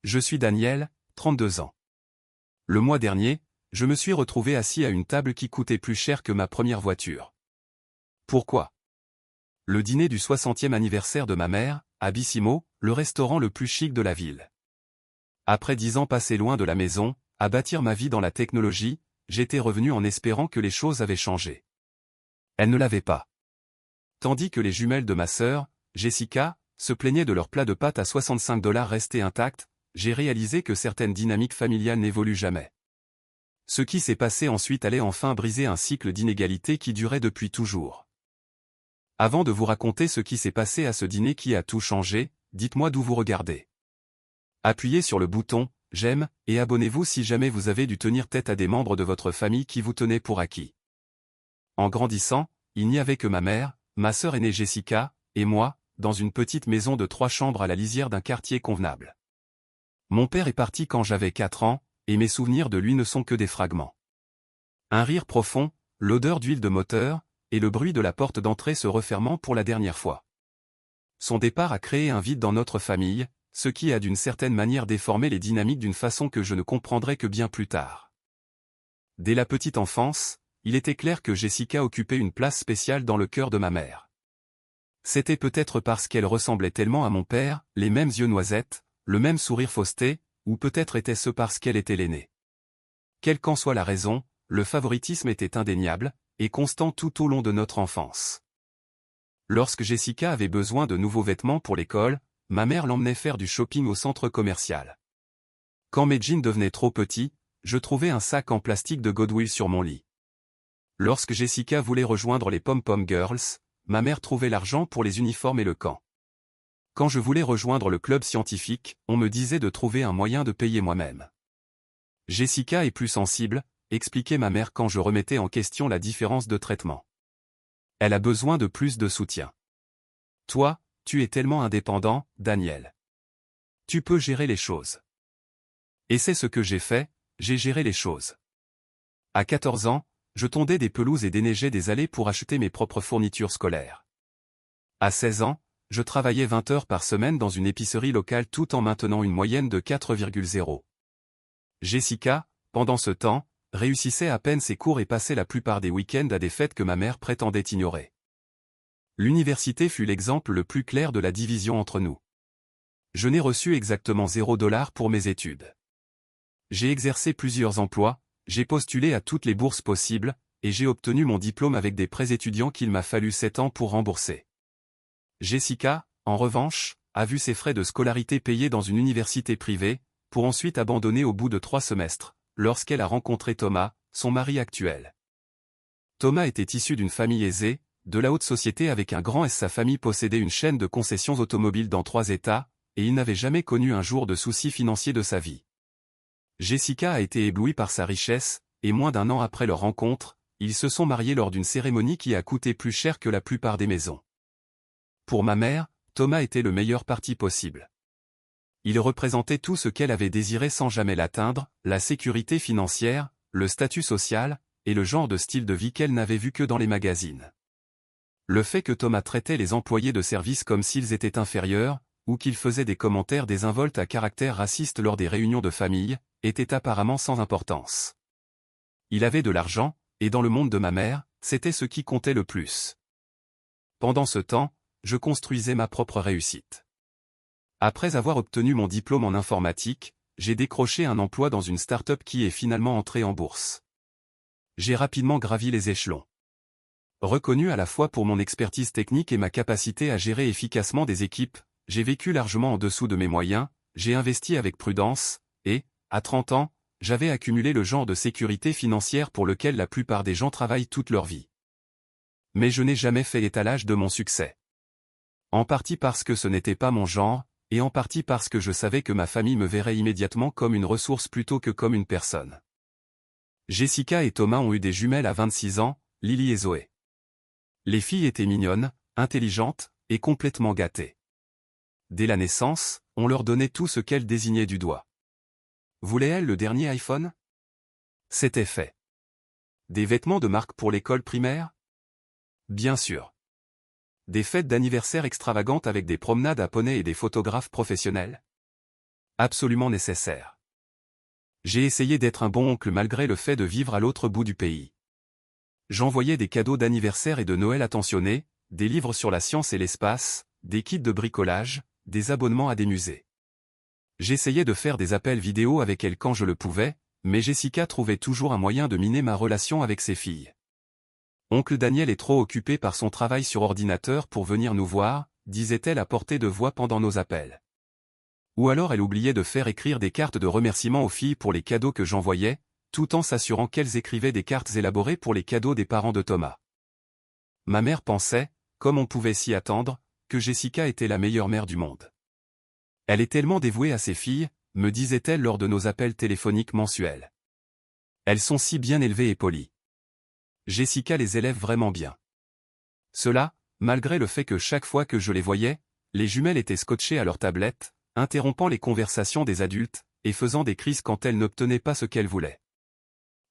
Je suis Daniel, 32 ans. Le mois dernier, je me suis retrouvé assis à une table qui coûtait plus cher que ma première voiture. Pourquoi? Le dîner du 60e anniversaire de ma mère, à Bissimo, le restaurant le plus chic de la ville. Après 10 ans passés loin de la maison, à bâtir ma vie dans la technologie, j'étais revenu en espérant que les choses avaient changé. Elles ne l'avaient pas. Tandis que les jumelles de ma sœur, Jessica, se plaignaient de leur plat de pâtes à 65 $ resté intact, j'ai réalisé que certaines dynamiques familiales n'évoluent jamais. Ce qui s'est passé ensuite allait enfin briser un cycle d'inégalité qui durait depuis toujours. Avant de vous raconter ce qui s'est passé à ce dîner qui a tout changé, dites-moi d'où vous regardez. Appuyez sur le bouton « J'aime » et abonnez-vous si jamais vous avez dû tenir tête à des membres de votre famille qui vous tenaient pour acquis. En grandissant, il n'y avait que ma mère, ma sœur aînée Jessica, et moi, dans une petite maison de 3 chambres à la lisière d'un quartier convenable. Mon père est parti quand j'avais 4 ans, et mes souvenirs de lui ne sont que des fragments. Un rire profond, l'odeur d'huile de moteur, et le bruit de la porte d'entrée se refermant pour la dernière fois. Son départ a créé un vide dans notre famille, ce qui a d'une certaine manière déformé les dynamiques d'une façon que je ne comprendrai que bien plus tard. Dès la petite enfance, il était clair que Jessica occupait une place spéciale dans le cœur de ma mère. C'était peut-être parce qu'elle ressemblait tellement à mon père, les mêmes yeux noisettes, le même sourire fausseté, ou peut-être était-ce parce qu'elle était l'aînée. Quelle qu'en soit la raison, le favoritisme était indéniable, et constant tout au long de notre enfance. Lorsque Jessica avait besoin de nouveaux vêtements pour l'école, ma mère l'emmenait faire du shopping au centre commercial. Quand mes jeans devenaient trop petits, je trouvais un sac en plastique de Goodwill sur mon lit. Lorsque Jessica voulait rejoindre les Pom-Pom Girls, ma mère trouvait l'argent pour les uniformes et le camp. Quand je voulais rejoindre le club scientifique, on me disait de trouver un moyen de payer moi-même. Jessica est plus sensible, expliquait ma mère quand je remettais en question la différence de traitement. Elle a besoin de plus de soutien. Toi, tu es tellement indépendant, Daniel. Tu peux gérer les choses. Et c'est ce que j'ai fait, j'ai géré les choses. À 14 ans, je tondais des pelouses et déneigeais des allées pour acheter mes propres fournitures scolaires. À 16 ans, je travaillais 20 heures par semaine dans une épicerie locale tout en maintenant une moyenne de 4,0. Jessica, pendant ce temps, réussissait à peine ses cours et passait la plupart des week-ends à des fêtes que ma mère prétendait ignorer. L'université fut l'exemple le plus clair de la division entre nous. Je n'ai reçu exactement 0 $ pour mes études. J'ai exercé plusieurs emplois, j'ai postulé à toutes les bourses possibles, et j'ai obtenu mon diplôme avec des prêts étudiants qu'il m'a fallu 7 ans pour rembourser. Jessica, en revanche, a vu ses frais de scolarité payés dans une université privée, pour ensuite abandonner au bout de 3 semestres, lorsqu'elle a rencontré Thomas, son mari actuel. Thomas était issu d'une famille aisée, de la haute société avec un grand S. Sa famille possédait une chaîne de concessions automobiles dans 3 États, et il n'avait jamais connu un jour de soucis financiers de sa vie. Jessica a été éblouie par sa richesse, et moins d'1 an après leur rencontre, ils se sont mariés lors d'une cérémonie qui a coûté plus cher que la plupart des maisons. Pour ma mère, Thomas était le meilleur parti possible. Il représentait tout ce qu'elle avait désiré sans jamais l'atteindre, la sécurité financière, le statut social, et le genre de style de vie qu'elle n'avait vu que dans les magazines. Le fait que Thomas traitait les employés de service comme s'ils étaient inférieurs, ou qu'il faisait des commentaires désinvoltes à caractère raciste lors des réunions de famille, était apparemment sans importance. Il avait de l'argent, et dans le monde de ma mère, c'était ce qui comptait le plus. Pendant ce temps, je construisais ma propre réussite. Après avoir obtenu mon diplôme en informatique, j'ai décroché un emploi dans une start-up qui est finalement entrée en bourse. J'ai rapidement gravi les échelons. Reconnu à la fois pour mon expertise technique et ma capacité à gérer efficacement des équipes, j'ai vécu largement en dessous de mes moyens, j'ai investi avec prudence, et, à 30 ans, j'avais accumulé le genre de sécurité financière pour lequel la plupart des gens travaillent toute leur vie. Mais je n'ai jamais fait étalage de mon succès. En partie parce que ce n'était pas mon genre, et en partie parce que je savais que ma famille me verrait immédiatement comme une ressource plutôt que comme une personne. Jessica et Thomas ont eu des jumelles à 26 ans, Lily et Zoé. Les filles étaient mignonnes, intelligentes, et complètement gâtées. Dès la naissance, on leur donnait tout ce qu'elles désignaient du doigt. Voulait-elle le dernier iPhone? C'était fait. Des vêtements de marque pour l'école primaire? Bien sûr. Des fêtes d'anniversaire extravagantes avec des promenades à poney et des photographes professionnels? Absolument nécessaire. J'ai essayé d'être un bon oncle malgré le fait de vivre à l'autre bout du pays. J'envoyais des cadeaux d'anniversaire et de Noël attentionnés, des livres sur la science et l'espace, des kits de bricolage, des abonnements à des musées. J'essayais de faire des appels vidéo avec elle quand je le pouvais, mais Jessica trouvait toujours un moyen de miner ma relation avec ses filles. Oncle Daniel est trop occupé par son travail sur ordinateur pour venir nous voir, disait-elle à portée de voix pendant nos appels. Ou alors elle oubliait de faire écrire des cartes de remerciement aux filles pour les cadeaux que j'envoyais, tout en s'assurant qu'elles écrivaient des cartes élaborées pour les cadeaux des parents de Thomas. Ma mère pensait, comme on pouvait s'y attendre, que Jessica était la meilleure mère du monde. Elle est tellement dévouée à ses filles, me disait-elle lors de nos appels téléphoniques mensuels. Elles sont si bien élevées et polies. Jessica les élève vraiment bien. Cela, malgré le fait que chaque fois que je les voyais, les jumelles étaient scotchées à leur tablette, interrompant les conversations des adultes, et faisant des crises quand elles n'obtenaient pas ce qu'elles voulaient.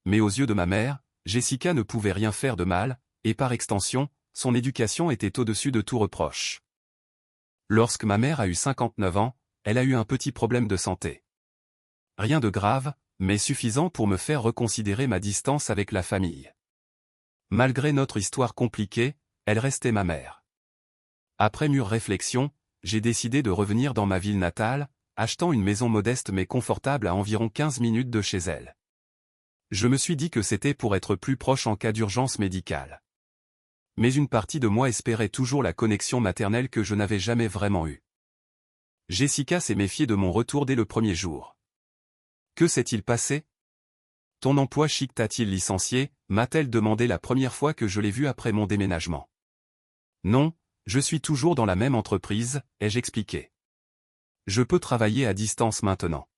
Mais aux yeux de ma mère, Jessica ne pouvait rien faire de mal, et par extension, son éducation était au-dessus de tout reproche. Lorsque ma mère a eu 59 ans, elle a eu un petit problème de santé. Rien de grave, mais suffisant pour me faire reconsidérer ma distance avec la famille. Malgré notre histoire compliquée, elle restait ma mère. Après mûre réflexion, j'ai décidé de revenir dans ma ville natale, achetant une maison modeste mais confortable à environ 15 minutes de chez elle. Je me suis dit que c'était pour être plus proche en cas d'urgence médicale. Mais une partie de moi espérait toujours la connexion maternelle que je n'avais jamais vraiment eue. Jessica s'est méfiée de mon retour dès le premier jour. Que s'est-il passé? Ton emploi chic t'a-t-il licencié, m'a-t-elle demandé la première fois que je l'ai vue après mon déménagement. Non, je suis toujours dans la même entreprise, ai-je expliqué. Je peux travailler à distance maintenant.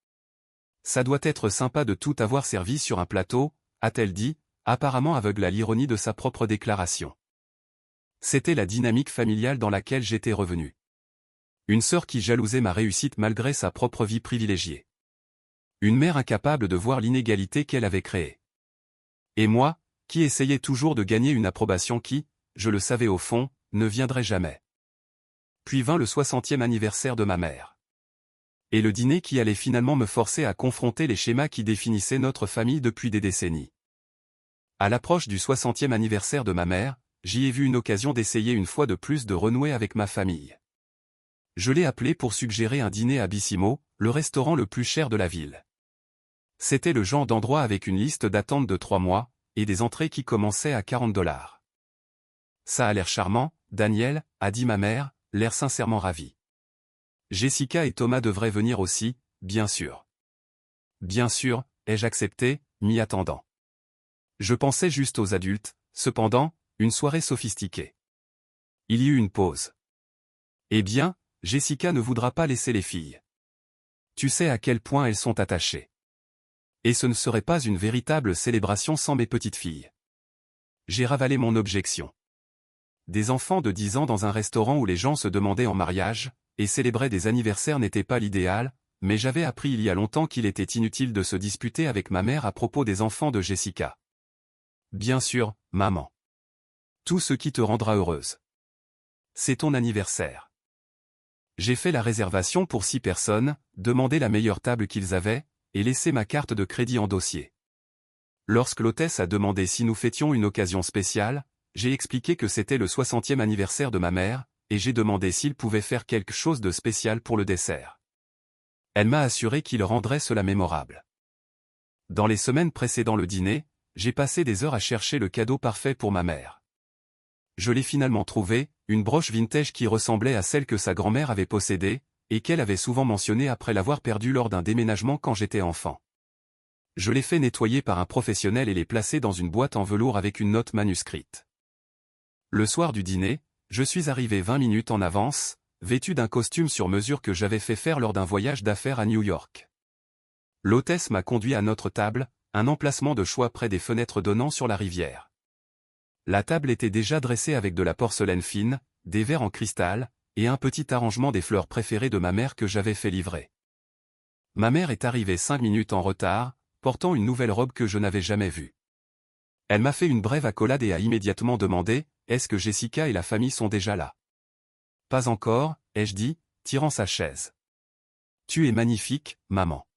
Ça doit être sympa de tout avoir servi sur un plateau, a-t-elle dit, apparemment aveugle à l'ironie de sa propre déclaration. C'était la dynamique familiale dans laquelle j'étais revenu. Une sœur qui jalousait ma réussite malgré sa propre vie privilégiée. Une mère incapable de voir l'inégalité qu'elle avait créée. Et moi, qui essayais toujours de gagner une approbation qui, je le savais au fond, ne viendrait jamais. Puis vint le 60e anniversaire de ma mère. Et le dîner qui allait finalement me forcer à confronter les schémas qui définissaient notre famille depuis des décennies. À l'approche du 60e anniversaire de ma mère, j'y ai vu une occasion d'essayer une fois de plus de renouer avec ma famille. Je l'ai appelé pour suggérer un dîner à Bissimo, le restaurant le plus cher de la ville. C'était le genre d'endroit avec une liste d'attente de 3 mois, et des entrées qui commençaient à $40. Ça a l'air charmant, Daniel, a dit ma mère, l'air sincèrement ravi. Jessica et Thomas devraient venir aussi, bien sûr. Bien sûr, ai-je accepté, m'y attendant. Je pensais juste aux adultes, cependant, une soirée sophistiquée. Il y eut une pause. Eh bien, Jessica ne voudra pas laisser les filles. Tu sais à quel point elles sont attachées. Et ce ne serait pas une véritable célébration sans mes petites filles. J'ai ravalé mon objection. Des enfants de 10 ans dans un restaurant où les gens se demandaient en mariage, et célébraient des anniversaires n'était pas l'idéal, mais j'avais appris il y a longtemps qu'il était inutile de se disputer avec ma mère à propos des enfants de Jessica. Bien sûr, maman. Tout ce qui te rendra heureuse. C'est ton anniversaire. J'ai fait la réservation pour 6 personnes, demandé la meilleure table qu'ils avaient, et laissé ma carte de crédit en dossier. Lorsque l'hôtesse a demandé si nous fêtions une occasion spéciale, j'ai expliqué que c'était le 60e anniversaire de ma mère, et j'ai demandé s'il pouvait faire quelque chose de spécial pour le dessert. Elle m'a assuré qu'il rendrait cela mémorable. Dans les semaines précédant le dîner, j'ai passé des heures à chercher le cadeau parfait pour ma mère. Je l'ai finalement trouvé, une broche vintage qui ressemblait à celle que sa grand-mère avait possédée, et qu'elle avait souvent mentionnée après l'avoir perdue lors d'un déménagement quand j'étais enfant. Je l'ai fait nettoyer par un professionnel et l'ai placé dans une boîte en velours avec une note manuscrite. Le soir du dîner, je suis arrivé 20 minutes en avance, vêtu d'un costume sur mesure que j'avais fait faire lors d'un voyage d'affaires à New York. L'hôtesse m'a conduit à notre table, un emplacement de choix près des fenêtres donnant sur la rivière. La table était déjà dressée avec de la porcelaine fine, des verres en cristal, et un petit arrangement des fleurs préférées de ma mère que j'avais fait livrer. Ma mère est arrivée 5 minutes en retard, portant une nouvelle robe que je n'avais jamais vue. Elle m'a fait une brève accolade et a immédiatement demandé, « Est-ce que Jessica et la famille sont déjà là ?» « Pas encore, ai-je dit, tirant sa chaise. Tu es magnifique, maman.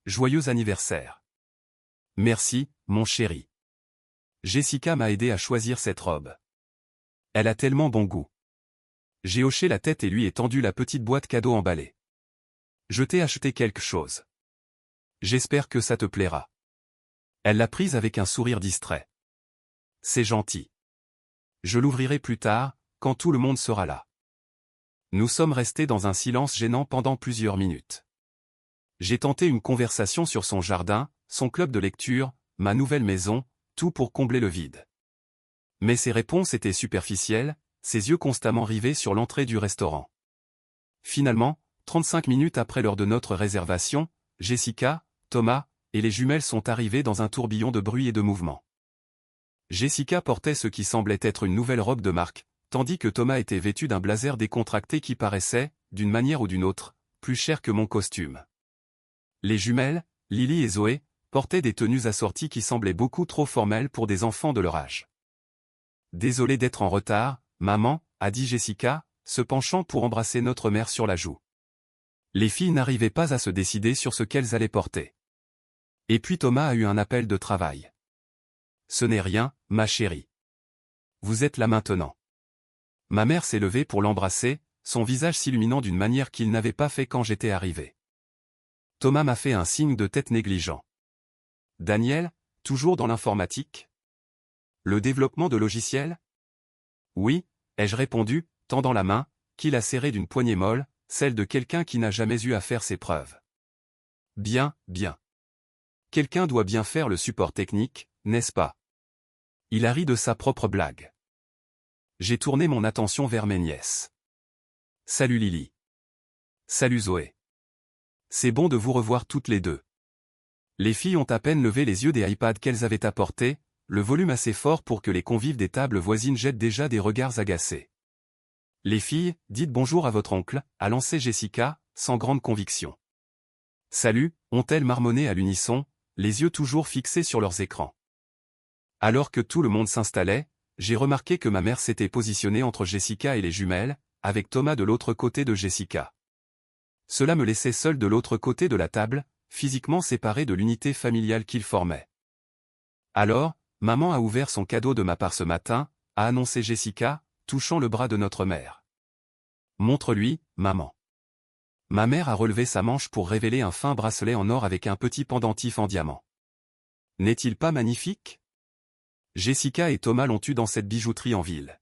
Joyeux anniversaire. Merci, mon chéri. Jessica m'a aidé à choisir cette robe. Elle a tellement bon goût. J'ai hoché la tête et lui ai tendu la petite boîte cadeau emballée. Je t'ai acheté quelque chose. J'espère que ça te plaira. Elle l'a prise avec un sourire distrait. C'est gentil. Je l'ouvrirai plus tard, quand tout le monde sera là. Nous sommes restés dans un silence gênant pendant plusieurs minutes. J'ai tenté une conversation sur son jardin, son club de lecture, ma nouvelle maison, tout pour combler le vide. Mais ses réponses étaient superficielles, ses yeux constamment rivés sur l'entrée du restaurant. Finalement, 35 minutes après l'heure de notre réservation, Jessica, Thomas, et les jumelles sont arrivés dans un tourbillon de bruit et de mouvement. Jessica portait ce qui semblait être une nouvelle robe de marque, tandis que Thomas était vêtu d'un blazer décontracté qui paraissait, d'une manière ou d'une autre, plus cher que mon costume. Les jumelles, Lily et Zoé, portaient des tenues assorties qui semblaient beaucoup trop formelles pour des enfants de leur âge. Désolée d'être en retard, maman, a dit Jessica, se penchant pour embrasser notre mère sur la joue. Les filles n'arrivaient pas à se décider sur ce qu'elles allaient porter. Et puis Thomas a eu un appel de travail. Ce n'est rien, ma chérie. Vous êtes là maintenant. Ma mère s'est levée pour l'embrasser, son visage s'illuminant d'une manière qu'il n'avait pas fait quand j'étais arrivé. Thomas m'a fait un signe de tête négligent. Daniel, toujours dans l'informatique? Le développement de logiciels? Oui, ai-je répondu, tendant la main, qu'il a serrée d'une poignée molle, celle de quelqu'un qui n'a jamais eu à faire ses preuves. Bien, bien. Quelqu'un doit bien faire le support technique, n'est-ce pas? Il a ri de sa propre blague. J'ai tourné mon attention vers mes nièces. Salut Lily. Salut Zoé. C'est bon de vous revoir toutes les deux. Les filles ont à peine levé les yeux des iPads qu'elles avaient apportés, le volume assez fort pour que les convives des tables voisines jettent déjà des regards agacés. Les filles, dites bonjour à votre oncle, a lancé Jessica, sans grande conviction. Salut, ont-elles marmonné à l'unisson, les yeux toujours fixés sur leurs écrans. Alors que tout le monde s'installait, j'ai remarqué que ma mère s'était positionnée entre Jessica et les jumelles, avec Thomas de l'autre côté de Jessica. Cela me laissait seul de l'autre côté de la table, physiquement séparé de l'unité familiale qu'il formait. Alors, maman a ouvert son cadeau de ma part ce matin, a annoncé Jessica, touchant le bras de notre mère. Montre-lui, maman. Ma mère a relevé sa manche pour révéler un fin bracelet en or avec un petit pendentif en diamant. N'est-il pas magnifique? Jessica et Thomas l'ont eu dans cette bijouterie en ville.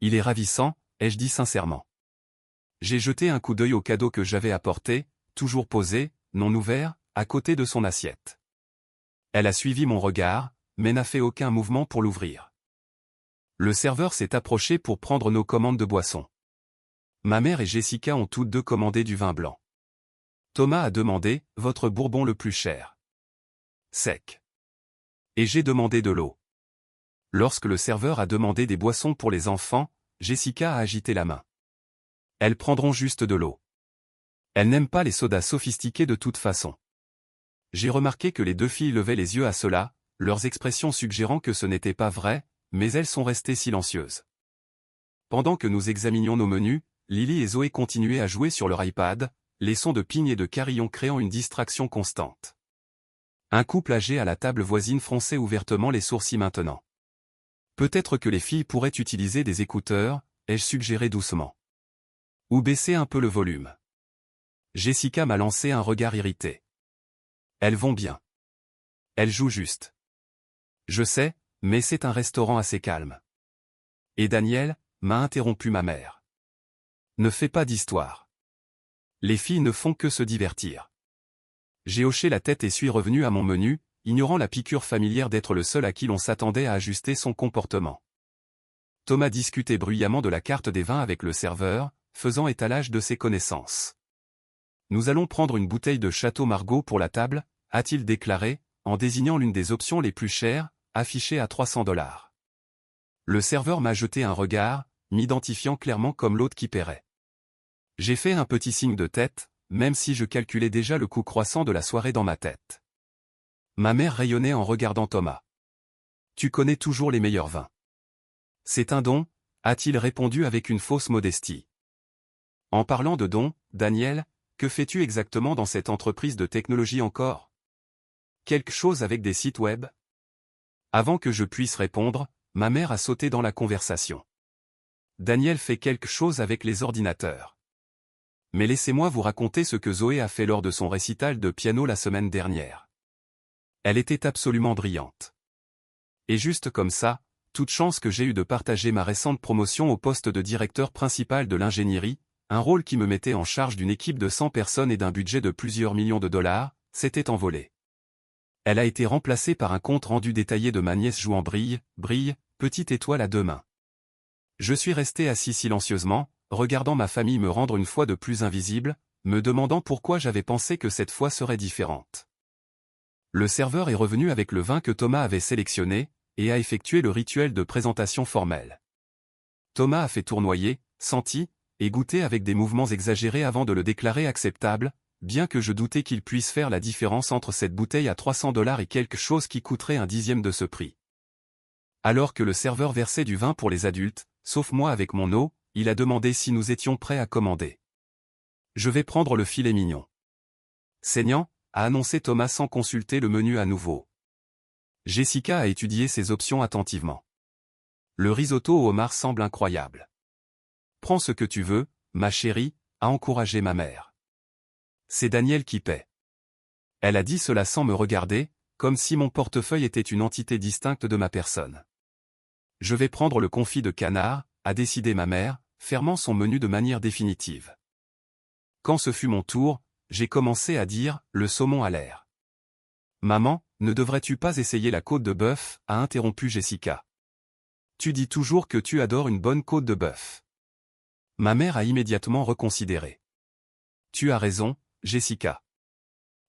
Il est ravissant, ai-je dit sincèrement. J'ai jeté un coup d'œil au cadeau que j'avais apporté, toujours posé, non ouvert, à côté de son assiette. Elle a suivi mon regard, mais n'a fait aucun mouvement pour l'ouvrir. Le serveur s'est approché pour prendre nos commandes de boissons. Ma mère et Jessica ont toutes deux commandé du vin blanc. Thomas a demandé « votre bourbon le plus cher ». Sec. Et j'ai demandé de l'eau. Lorsque le serveur a demandé des boissons pour les enfants, Jessica a agité la main. Elles prendront juste de l'eau. Elles n'aiment pas les sodas sophistiqués de toute façon. J'ai remarqué que les deux filles levaient les yeux à cela, leurs expressions suggérant que ce n'était pas vrai, mais elles sont restées silencieuses. Pendant que nous examinions nos menus, Lily et Zoé continuaient à jouer sur leur iPad, les sons de ping et de carillon créant une distraction constante. Un couple âgé à la table voisine fronçait ouvertement les sourcils maintenant. Peut-être que les filles pourraient utiliser des écouteurs, ai-je suggéré doucement. Ou baisser un peu le volume. Jessica m'a lancé un regard irrité. Elles vont bien. Elles jouent juste. Je sais, mais c'est un restaurant assez calme. Et Daniel, m'a interrompu ma mère. Ne fais pas d'histoire. Les filles ne font que se divertir. J'ai hoché la tête et suis revenu à mon menu, ignorant la piqûre familière d'être le seul à qui l'on s'attendait à ajuster son comportement. Thomas discutait bruyamment de la carte des vins avec le serveur, faisant étalage de ses connaissances. Nous allons prendre une bouteille de Château Margaux pour la table, a-t-il déclaré, en désignant l'une des options les plus chères, affichée à $300. Le serveur m'a jeté un regard, m'identifiant clairement comme l'hôte qui paierait. J'ai fait un petit signe de tête, même si je calculais déjà le coût croissant de la soirée dans ma tête. Ma mère rayonnait en regardant Thomas. Tu connais toujours les meilleurs vins. C'est un don, a-t-il répondu avec une fausse modestie. En parlant de don, Daniel, que fais-tu exactement dans cette entreprise de technologie encore? Quelque chose avec des sites web? Avant que je puisse répondre, ma mère a sauté dans la conversation. Daniel fait quelque chose avec les ordinateurs. Mais laissez-moi vous raconter ce que Zoé a fait lors de son récital de piano la semaine dernière. Elle était absolument brillante. Et juste comme ça, toute chance que j'ai eu de partager ma récente promotion au poste de directeur principal de l'ingénierie, un rôle qui me mettait en charge d'une équipe de 100 personnes et d'un budget de plusieurs millions de dollars, s'était envolé. Elle a été remplacée par un compte rendu détaillé de ma nièce jouant Brille, Brille, petite étoile à deux mains. Je suis resté assis silencieusement, regardant ma famille me rendre une fois de plus invisible, me demandant pourquoi j'avais pensé que cette fois serait différente. Le serveur est revenu avec le vin que Thomas avait sélectionné, et a effectué le rituel de présentation formelle. Thomas a fait tournoyer, senti, et goûté avec des mouvements exagérés avant de le déclarer acceptable, bien que je doutais qu'il puisse faire la différence entre cette bouteille à $300 et quelque chose qui coûterait un dixième de ce prix. Alors que le serveur versait du vin pour les adultes, sauf moi avec mon eau, il a demandé si nous étions prêts à commander. Je vais prendre le filet mignon. Saignant, a annoncé Thomas sans consulter le menu à nouveau. Jessica a étudié ses options attentivement. Le risotto au homard semble incroyable. Prends ce que tu veux, ma chérie, a encouragé ma mère. C'est Daniel qui paie. Elle a dit cela sans me regarder, comme si mon portefeuille était une entité distincte de ma personne. Je vais prendre le confit de canard, a décidé ma mère, fermant son menu de manière définitive. Quand ce fut mon tour, j'ai commencé à dire « le saumon à l'air ». Maman, ne devrais-tu pas essayer la côte de bœuf, a interrompu Jessica. Tu dis toujours que tu adores une bonne côte de bœuf. Ma mère a immédiatement reconsidéré. Tu as raison, Jessica.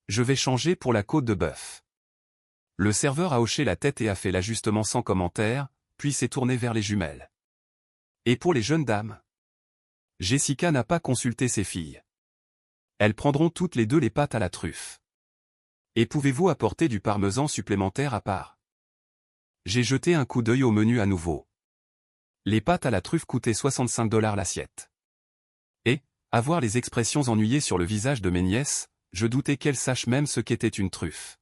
Je vais changer pour la côte de bœuf. Le serveur a hoché la tête et a fait l'ajustement sans commentaire, puis s'est tourné vers les jumelles. Et pour les jeunes dames? Jessica n'a pas consulté ses filles. Elles prendront toutes les deux les pâtes à la truffe. Et pouvez-vous apporter du parmesan supplémentaire à part? J'ai jeté un coup d'œil au menu à nouveau. Les pâtes à la truffe coûtaient $65 l'assiette. Et, à voir les expressions ennuyées sur le visage de mes nièces, je doutais qu'elles sachent même ce qu'était une truffe.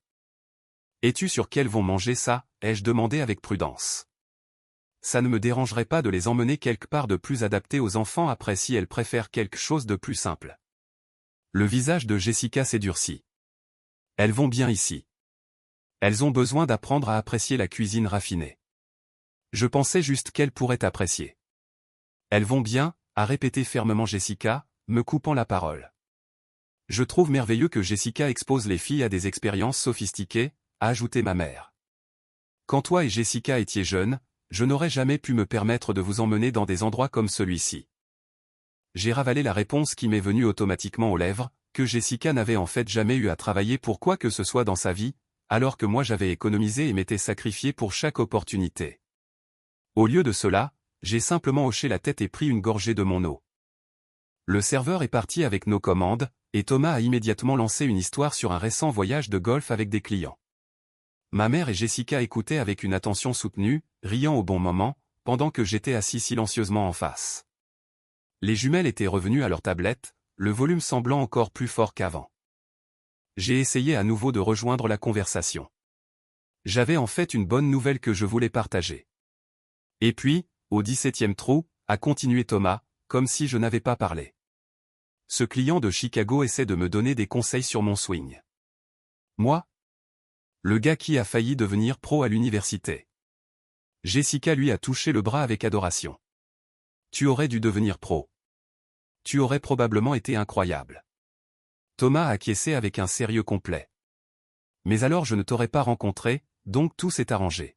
Es-tu sûr qu'elles vont manger ça? Ai-je demandé avec prudence. Ça ne me dérangerait pas de les emmener quelque part de plus adapté aux enfants après si elles préfèrent quelque chose de plus simple. Le visage de Jessica s'est durci. Elles vont bien ici. Elles ont besoin d'apprendre à apprécier la cuisine raffinée. Je pensais juste qu'elles pourraient apprécier. Elles vont bien, a répété fermement Jessica, me coupant la parole. Je trouve merveilleux que Jessica expose les filles à des expériences sophistiquées, a ajouté ma mère. Quand toi et Jessica étiez jeunes, je n'aurais jamais pu me permettre de vous emmener dans des endroits comme celui-ci. J'ai ravalé la réponse qui m'est venue automatiquement aux lèvres, que Jessica n'avait en fait jamais eu à travailler pour quoi que ce soit dans sa vie, alors que moi j'avais économisé et m'étais sacrifié pour chaque opportunité. Au lieu de cela, j'ai simplement hoché la tête et pris une gorgée de mon eau. Le serveur est parti avec nos commandes, et Thomas a immédiatement lancé une histoire sur un récent voyage de golf avec des clients. Ma mère et Jessica écoutaient avec une attention soutenue, riant au bon moment, pendant que j'étais assis silencieusement en face. Les jumelles étaient revenues à leur tablette, le volume semblant encore plus fort qu'avant. J'ai essayé à nouveau de rejoindre la conversation. J'avais en fait une bonne nouvelle que je voulais partager. Et puis, au 17e trou, a continué Thomas, comme si je n'avais pas parlé. Ce client de Chicago essaie de me donner des conseils sur mon swing. Moi? Le gars qui a failli devenir pro à l'université. Jessica lui a touché le bras avec adoration. Tu aurais dû devenir pro. Tu aurais probablement été incroyable. Thomas a acquiescé avec un sérieux complet. Mais alors je ne t'aurais pas rencontré, donc tout s'est arrangé.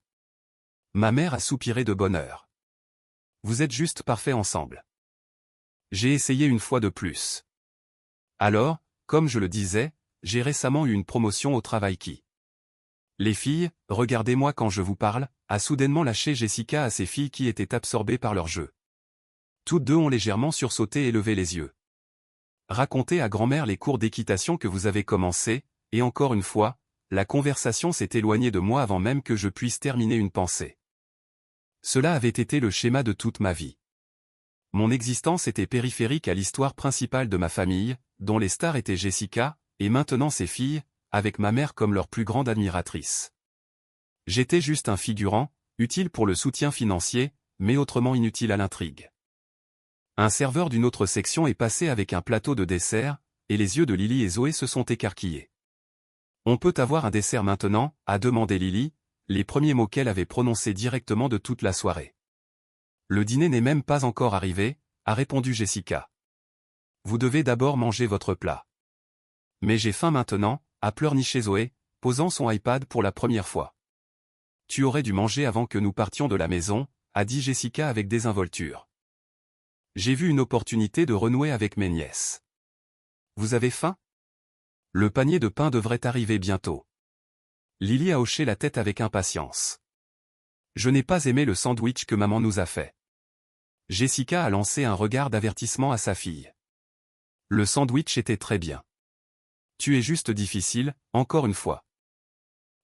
Ma mère a soupiré de bonheur. Vous êtes juste parfaits ensemble. J'ai essayé une fois de plus. Alors, comme je le disais, j'ai récemment eu une promotion au travail qui. Les filles, regardez-moi quand je vous parle, a soudainement lâché Jessica à ses filles qui étaient absorbées par leur jeu. Toutes deux ont légèrement sursauté et levé les yeux. Racontez à grand-mère les cours d'équitation que vous avez commencés, et encore une fois, la conversation s'est éloignée de moi avant même que je puisse terminer une pensée. Cela avait été le schéma de toute ma vie. Mon existence était périphérique à l'histoire principale de ma famille, dont les stars étaient Jessica, et maintenant ses filles, avec ma mère comme leur plus grande admiratrice. J'étais juste un figurant, utile pour le soutien financier, mais autrement inutile à l'intrigue. Un serveur d'une autre section est passé avec un plateau de dessert, et les yeux de Lily et Zoé se sont écarquillés. « On peut avoir un dessert maintenant ?» a demandé Lily, les premiers mots qu'elle avait prononcés directement de toute la soirée. « Le dîner n'est même pas encore arrivé », a répondu Jessica. « Vous devez d'abord manger votre plat. »« Mais j'ai faim maintenant », a pleurniché Zoé, posant son iPad pour la première fois. « Tu aurais dû manger avant que nous partions de la maison », a dit Jessica avec désinvolture. J'ai vu une opportunité de renouer avec mes nièces. Vous avez faim? Le panier de pain devrait arriver bientôt. Lily a hoché la tête avec impatience. Je n'ai pas aimé le sandwich que maman nous a fait. Jessica a lancé un regard d'avertissement à sa fille. Le sandwich était très bien. Tu es juste difficile, encore une fois.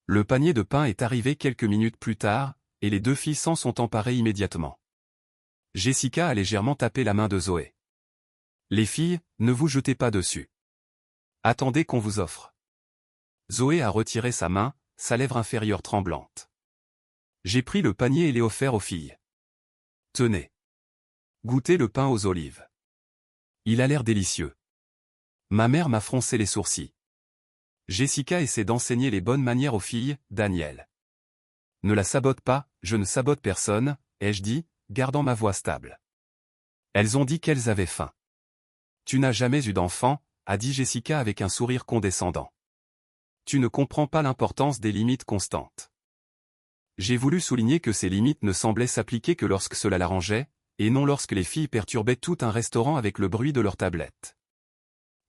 Le panier de pain est arrivé quelques minutes plus tard, et les deux filles s'en sont emparées immédiatement. Jessica a légèrement tapé la main de Zoé. Les filles, ne vous jetez pas dessus. Attendez qu'on vous offre. Zoé a retiré sa main, sa lèvre inférieure tremblante. J'ai pris le panier et l'ai offert aux filles. Tenez. Goûtez le pain aux olives. Il a l'air délicieux. Ma mère m'a froncé les sourcils. Jessica essaie d'enseigner les bonnes manières aux filles, Daniel. Ne la sabote pas, je ne sabote personne, ai-je dit, gardant ma voix stable. Elles ont dit qu'elles avaient faim. Tu n'as jamais eu d'enfant, a dit Jessica avec un sourire condescendant. Tu ne comprends pas l'importance des limites constantes. J'ai voulu souligner que ces limites ne semblaient s'appliquer que lorsque cela l'arrangeait, et non lorsque les filles perturbaient tout un restaurant avec le bruit de leur tablette.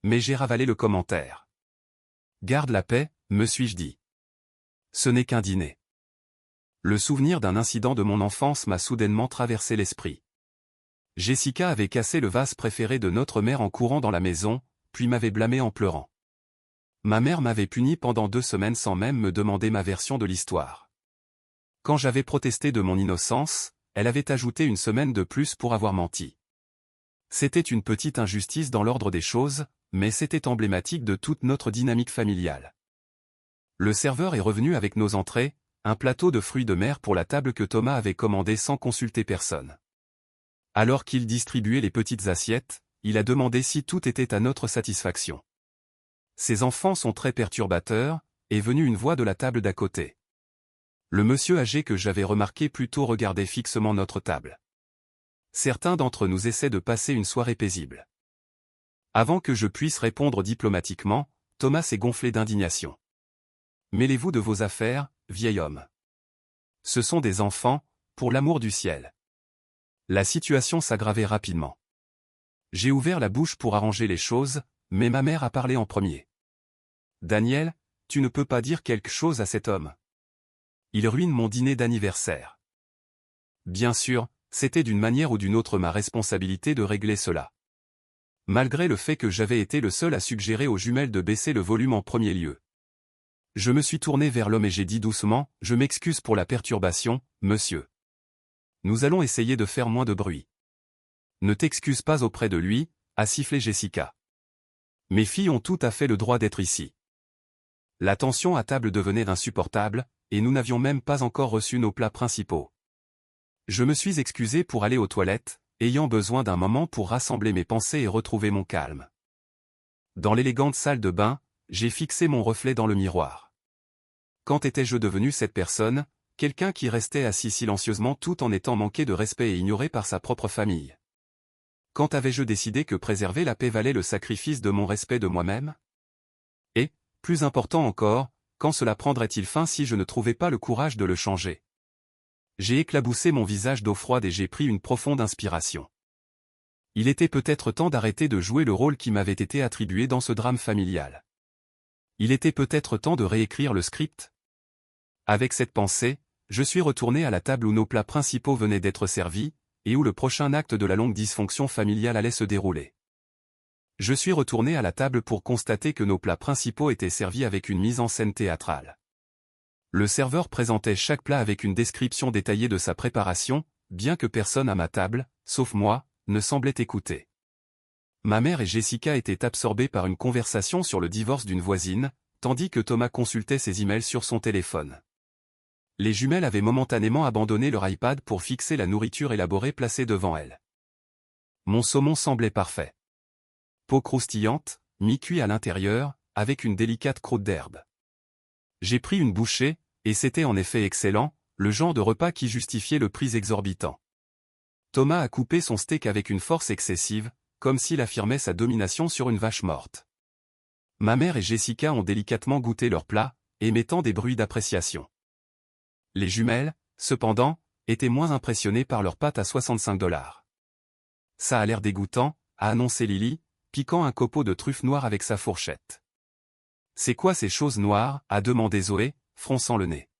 Mais j'ai ravalé le commentaire. Garde la paix, me suis-je dit. Ce n'est qu'un dîner. Le souvenir d'un incident de mon enfance m'a soudainement traversé l'esprit. Jessica avait cassé le vase préféré de notre mère en courant dans la maison, puis m'avait blâmé en pleurant. Ma mère m'avait puni pendant 2 semaines sans même me demander ma version de l'histoire. Quand j'avais protesté de mon innocence, elle avait ajouté 1 semaine de plus pour avoir menti. C'était une petite injustice dans l'ordre des choses, mais c'était emblématique de toute notre dynamique familiale. Le serveur est revenu avec nos entrées, un plateau de fruits de mer pour la table que Thomas avait commandé sans consulter personne. Alors qu'il distribuait les petites assiettes, il a demandé si tout était à notre satisfaction. Ces enfants sont très perturbateurs, est venue une voix de la table d'à côté. Le monsieur âgé que j'avais remarqué plus tôt regardait fixement notre table. Certains d'entre nous essaient de passer une soirée paisible. Avant que je puisse répondre diplomatiquement, Thomas s'est gonflé d'indignation. Mêlez-vous de vos affaires, vieil homme. Ce sont des enfants, pour l'amour du ciel. La situation s'aggravait rapidement. J'ai ouvert la bouche pour arranger les choses, mais ma mère a parlé en premier. Daniel, tu ne peux pas dire quelque chose à cet homme. Il ruine mon dîner d'anniversaire. Bien sûr, c'était d'une manière ou d'une autre ma responsabilité de régler cela. Malgré le fait que j'avais été le seul à suggérer aux jumelles de baisser le volume en premier lieu. Je me suis tourné vers l'homme et j'ai dit doucement, je m'excuse pour la perturbation, monsieur. Nous allons essayer de faire moins de bruit. Ne t'excuse pas auprès de lui, a sifflé Jessica. Mes filles ont tout à fait le droit d'être ici. La tension à table devenait insupportable, et nous n'avions même pas encore reçu nos plats principaux. Je me suis excusé pour aller aux toilettes, ayant besoin d'un moment pour rassembler mes pensées et retrouver mon calme. Dans l'élégante salle de bain, j'ai fixé mon reflet dans le miroir. Quand étais-je devenu cette personne, quelqu'un qui restait assis silencieusement tout en étant manqué de respect et ignoré par sa propre famille? Quand avais-je décidé que préserver la paix valait le sacrifice de mon respect de moi-même? Et, plus important encore, quand cela prendrait-il fin si je ne trouvais pas le courage de le changer? J'ai éclaboussé mon visage d'eau froide et j'ai pris une profonde inspiration. Il était peut-être temps d'arrêter de jouer le rôle qui m'avait été attribué dans ce drame familial. Il était peut-être temps de réécrire le script. Avec cette pensée, je suis retourné à la table où nos plats principaux venaient d'être servis, et où le prochain acte de la longue dysfonction familiale allait se dérouler. Je suis retourné à la table pour constater que nos plats principaux étaient servis avec une mise en scène théâtrale. Le serveur présentait chaque plat avec une description détaillée de sa préparation, bien que personne à ma table, sauf moi, ne semblait écouter. Ma mère et Jessica étaient absorbées par une conversation sur le divorce d'une voisine, tandis que Thomas consultait ses emails sur son téléphone. Les jumelles avaient momentanément abandonné leur iPad pour fixer la nourriture élaborée placée devant elles. Mon saumon semblait parfait. Peau croustillante, mi-cuit à l'intérieur, avec une délicate croûte d'herbe. J'ai pris une bouchée, et c'était en effet excellent, le genre de repas qui justifiait le prix exorbitant. Thomas a coupé son steak avec une force excessive, comme s'il affirmait sa domination sur une vache morte. Ma mère et Jessica ont délicatement goûté leur plat, émettant des bruits d'appréciation. Les jumelles, cependant, étaient moins impressionnées par leur pâte à 65 $. Ça a l'air dégoûtant, a annoncé Lily, piquant un copeau de truffes noires avec sa fourchette. C'est quoi ces choses noires, a demandé Zoé, fronçant le nez.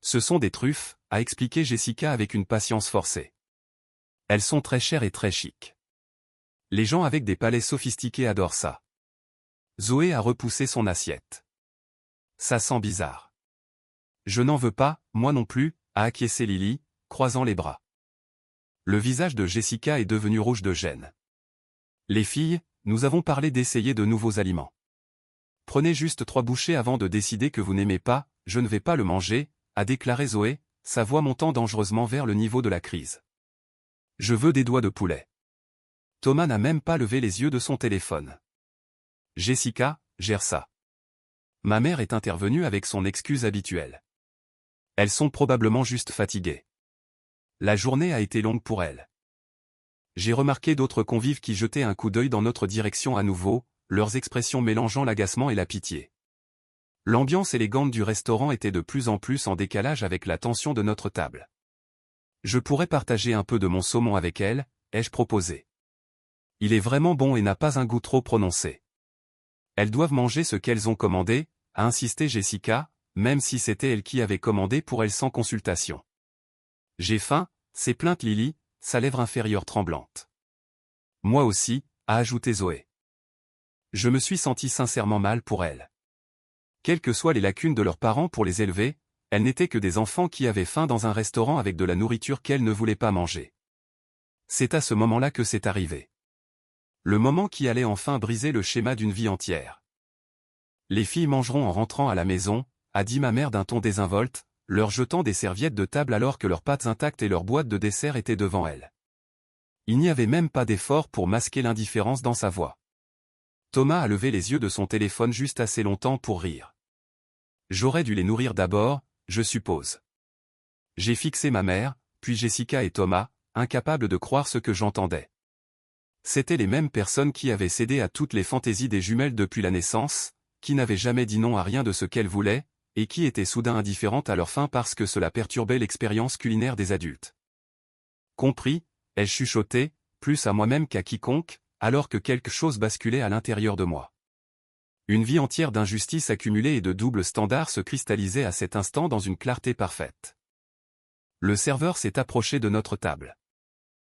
Ce sont des truffes, a expliqué Jessica avec une patience forcée. Elles sont très chères et très chic. Les gens avec des palais sophistiqués adorent ça. Zoé a repoussé son assiette. Ça sent bizarre. Je n'en veux pas, moi non plus, a acquiescé Lily, croisant les bras. Le visage de Jessica est devenu rouge de gêne. Les filles, nous avons parlé d'essayer de nouveaux aliments. Prenez juste 3 bouchées avant de décider que vous n'aimez pas, je ne vais pas le manger, a déclaré Zoé, sa voix montant dangereusement vers le niveau de la crise. Je veux des doigts de poulet. Thomas n'a même pas levé les yeux de son téléphone. Jessica, gère ça. Ma mère est intervenue avec son excuse habituelle. Elles sont probablement juste fatiguées. La journée a été longue pour elles. J'ai remarqué d'autres convives qui jetaient un coup d'œil dans notre direction à nouveau, leurs expressions mélangeant l'agacement et la pitié. L'ambiance élégante du restaurant était de plus en plus en décalage avec la tension de notre table. Je pourrais partager un peu de mon saumon avec elles, ai-je proposé. Il est vraiment bon et n'a pas un goût trop prononcé. Elles doivent manger ce qu'elles ont commandé, a insisté Jessica, même si c'était elle qui avait commandé pour elles sans consultation. J'ai faim, s'est plainte Lily, sa lèvre inférieure tremblante. Moi aussi, a ajouté Zoé. Je me suis senti sincèrement mal pour elles. Quelles que soient les lacunes de leurs parents pour les élever, elles n'étaient que des enfants qui avaient faim dans un restaurant avec de la nourriture qu'elles ne voulaient pas manger. C'est à ce moment-là que c'est arrivé. Le moment qui allait enfin briser le schéma d'une vie entière. Les filles mangeront en rentrant à la maison, a dit ma mère d'un ton désinvolte, leur jetant des serviettes de table alors que leurs pâtes intactes et leurs boîtes de dessert étaient devant elles. Il n'y avait même pas d'effort pour masquer l'indifférence dans sa voix. Thomas a levé les yeux de son téléphone juste assez longtemps pour rire. J'aurais dû les nourrir d'abord, je suppose. J'ai fixé ma mère, puis Jessica et Thomas, incapables de croire ce que j'entendais. C'étaient les mêmes personnes qui avaient cédé à toutes les fantaisies des jumelles depuis la naissance, qui n'avaient jamais dit non à rien de ce qu'elles voulaient, et qui étaient soudain indifférentes à leur faim parce que cela perturbait l'expérience culinaire des adultes. Compris, ai-je chuchoté, plus à moi-même qu'à quiconque, alors que quelque chose basculait à l'intérieur de moi. Une vie entière d'injustices accumulées et de doubles standards se cristallisait à cet instant dans une clarté parfaite. Le serveur s'est approché de notre table.